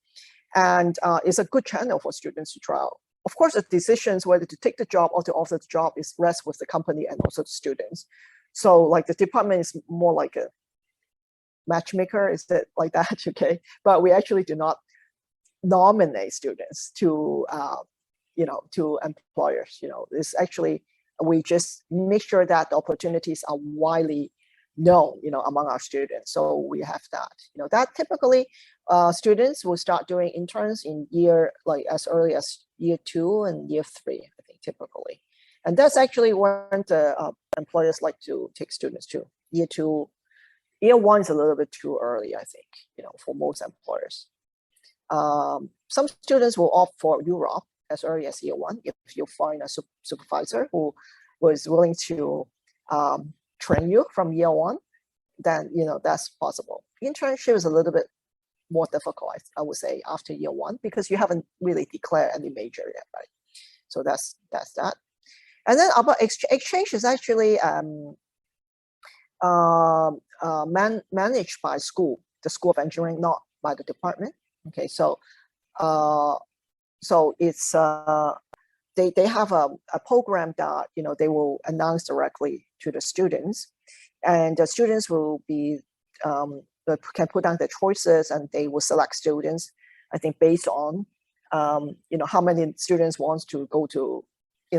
and it's a good channel for students to try out. Of course, the decisions whether to take the job or to offer the job is rests with the company and also the students. So like the department is more like a matchmaker, is that like that? Okay, but we actually do not nominate students to to employers. It's actually, we just make sure that the opportunities are widely known among our students. So we have that. That typically students will start doing interns in as early as year 2 and year 3, I think, typically. And that's actually when the employers like to take students to year 2. Year 1 is a little bit too early, I think, for most employers. Some students will opt for Europe as early as year 1 if you find a supervisor who was willing to train you from year 1, then that's possible. Internship is a little bit more difficult, I would say, after year 1, because you haven't really declared any major yet, right? So that's that. And then about exchange is actually managed by the School of Engineering, not by the department. Okay, so it's they have a program that they will announce directly to the students, and the students will be can put down their choices, and they will select students, I think, based on how many students wants to go to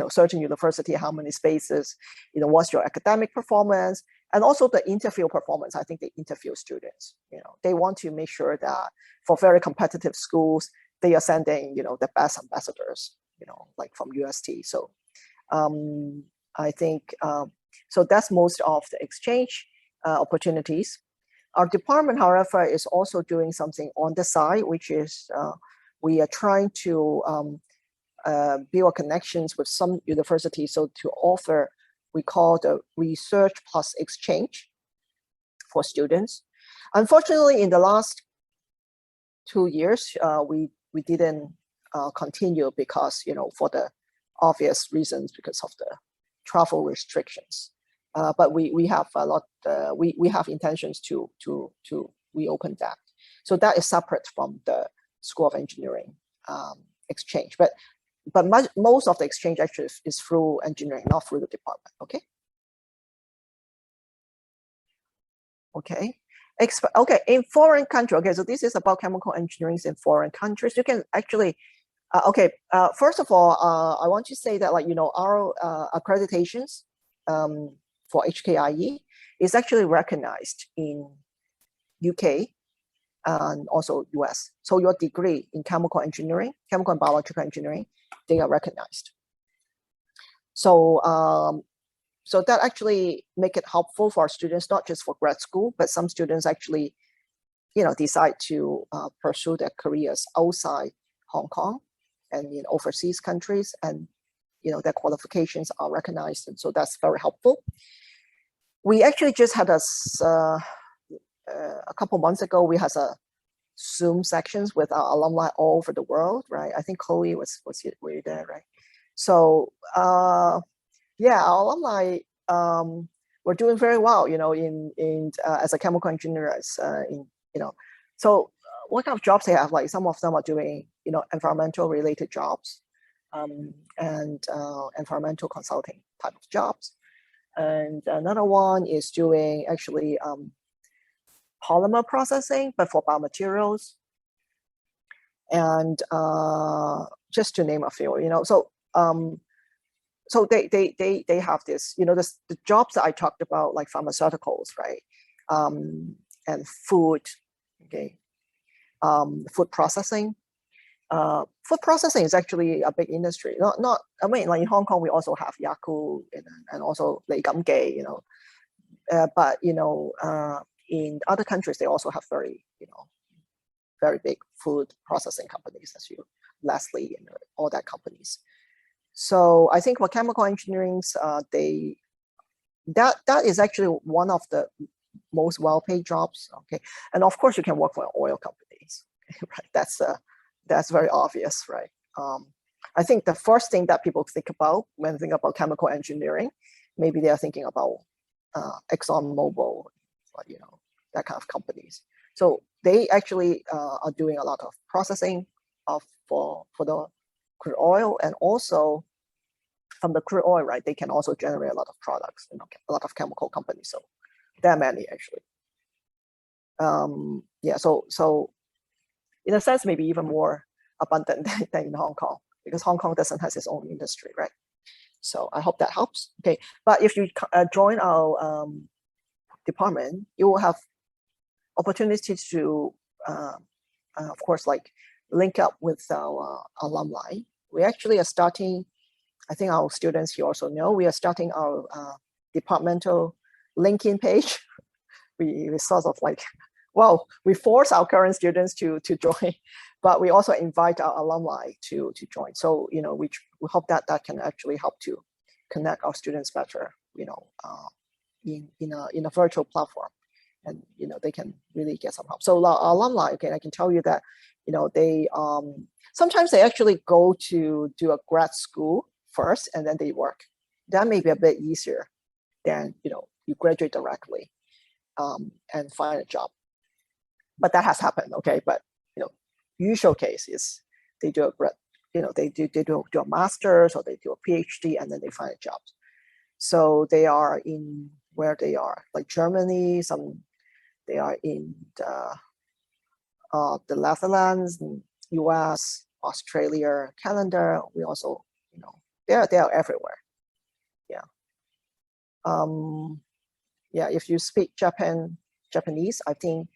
certain university, how many spaces, what's your academic performance, and also the interview performance. I think they interview students. They want to make sure that for very competitive schools, they are sending the best ambassadors, like from UST. So I think so that's most of the exchange opportunities. Our department, however, is also doing something on the side, which is we are trying to build connections with some universities, so to offer, we call the research plus exchange for students. Unfortunately, in the last 2 years, we didn't continue because for the obvious reasons, because of the travel restrictions. But we have a lot. We have intentions to reopen that. So that is separate from the School of Engineering exchange. But most of the exchange actually is through engineering, not through the department. Okay. Okay. Okay. In foreign country. Okay. So this is about chemical engineering in foreign countries. You can actually. Okay. First of all, I want to say that our accreditations for HKIE is actually recognized in UK and also US. So your degree in chemical engineering, chemical and biological engineering, they are recognized. So so that actually make it helpful for students, not just for grad school, but some students actually, decide to pursue their careers outside Hong Kong and in overseas countries, and their qualifications are recognized, and so that's very helpful. we actually just had a couple months ago, we had a Zoom sections with our alumni all over the world, right? I think Chloe were you there, right? So yeah, our alumni were doing very well, you know, in as a chemical engineers, so what kind of jobs they have? Like some of them are doing, you know, environmental related jobs, and environmental consulting type of jobs, and another one is doing actually polymer processing, but for biomaterials, and just to name a few, you know. So so they have this, you know, the jobs that I talked about, like pharmaceuticals, right, and food, okay, food processing. Food processing is actually a big industry. Not I mean, like in Hong Kong, we also have Yaku and also Lei Gam Gei, you know, but you know, in other countries, they also have very, you know, very big food processing companies, as you, Leslie, and all that companies. So I think for chemical engineering, that is actually one of the most well-paid jobs. Okay, and of course you can work for oil companies. Right? That's very obvious, right? I think the first thing that people think about when they think about chemical engineering, maybe they are thinking about ExxonMobil, you know, that kind of companies. So they actually are doing a lot of processing for the crude oil, and also from the crude oil, right, they can also generate a lot of products, you know, a lot of chemical companies. So there are many actually. Yeah, so in a sense, maybe even more abundant than in Hong Kong, because Hong Kong doesn't have its own industry, right? So I hope that helps. Okay, but if you join our department, you will have opportunities to, of course, like link up with our alumni. We actually are starting, I think our students here also know, we are starting our departmental LinkedIn page. We sort of like, well, we force our current students to join, but we also invite our alumni to join. So, you know, we hope that can actually help to connect our students better, you know, in a virtual platform, and you know, they can really get some help. So our alumni, okay, I can tell you that, you know, they sometimes they actually go to do a grad school first and then they work. That may be a bit easier than, you know, you graduate directly and find a job. But that has happened, okay? But you know, usual case is they do a grad, you know, they do a master's or they do a PhD and then they find a job. So they are in where they are, like Germany. Some they are in the Netherlands, US, Australia, Canada. We also, you know, they are everywhere. Yeah. Yeah. If you speak Japanese, I think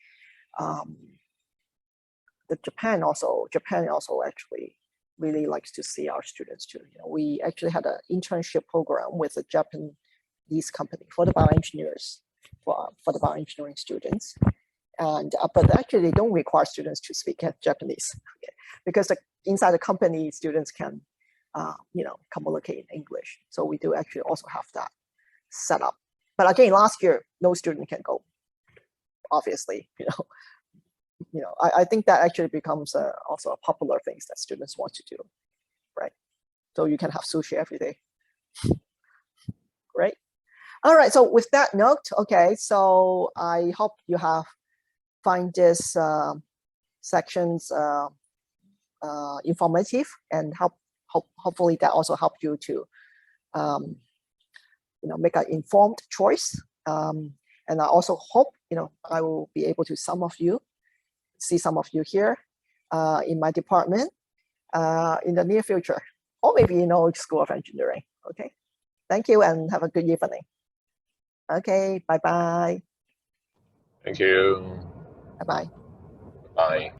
Japan also actually really likes to see our students too. You know, we actually had an internship program with a Japanese company for the bioengineers, for the bioengineering students, and but actually they don't require students to speak Japanese, okay? Because inside the company, students can you know, communicate in English. So we do actually also have that set up. But again, last year no student can go, obviously, you know. You know, I think that actually becomes also a popular thing that students want to do, right? So you can have sushi every day. Great. All right, so with that note, okay, so I hope you have find this sections informative, and hopefully that also helped you to you know, make an informed choice. And I also hope, you know, I will be able to see some of you here in my department in the near future, or maybe, you know, School of Engineering. Okay, thank you and have a good evening. Okay, bye-bye. Thank you. Bye-bye. Bye.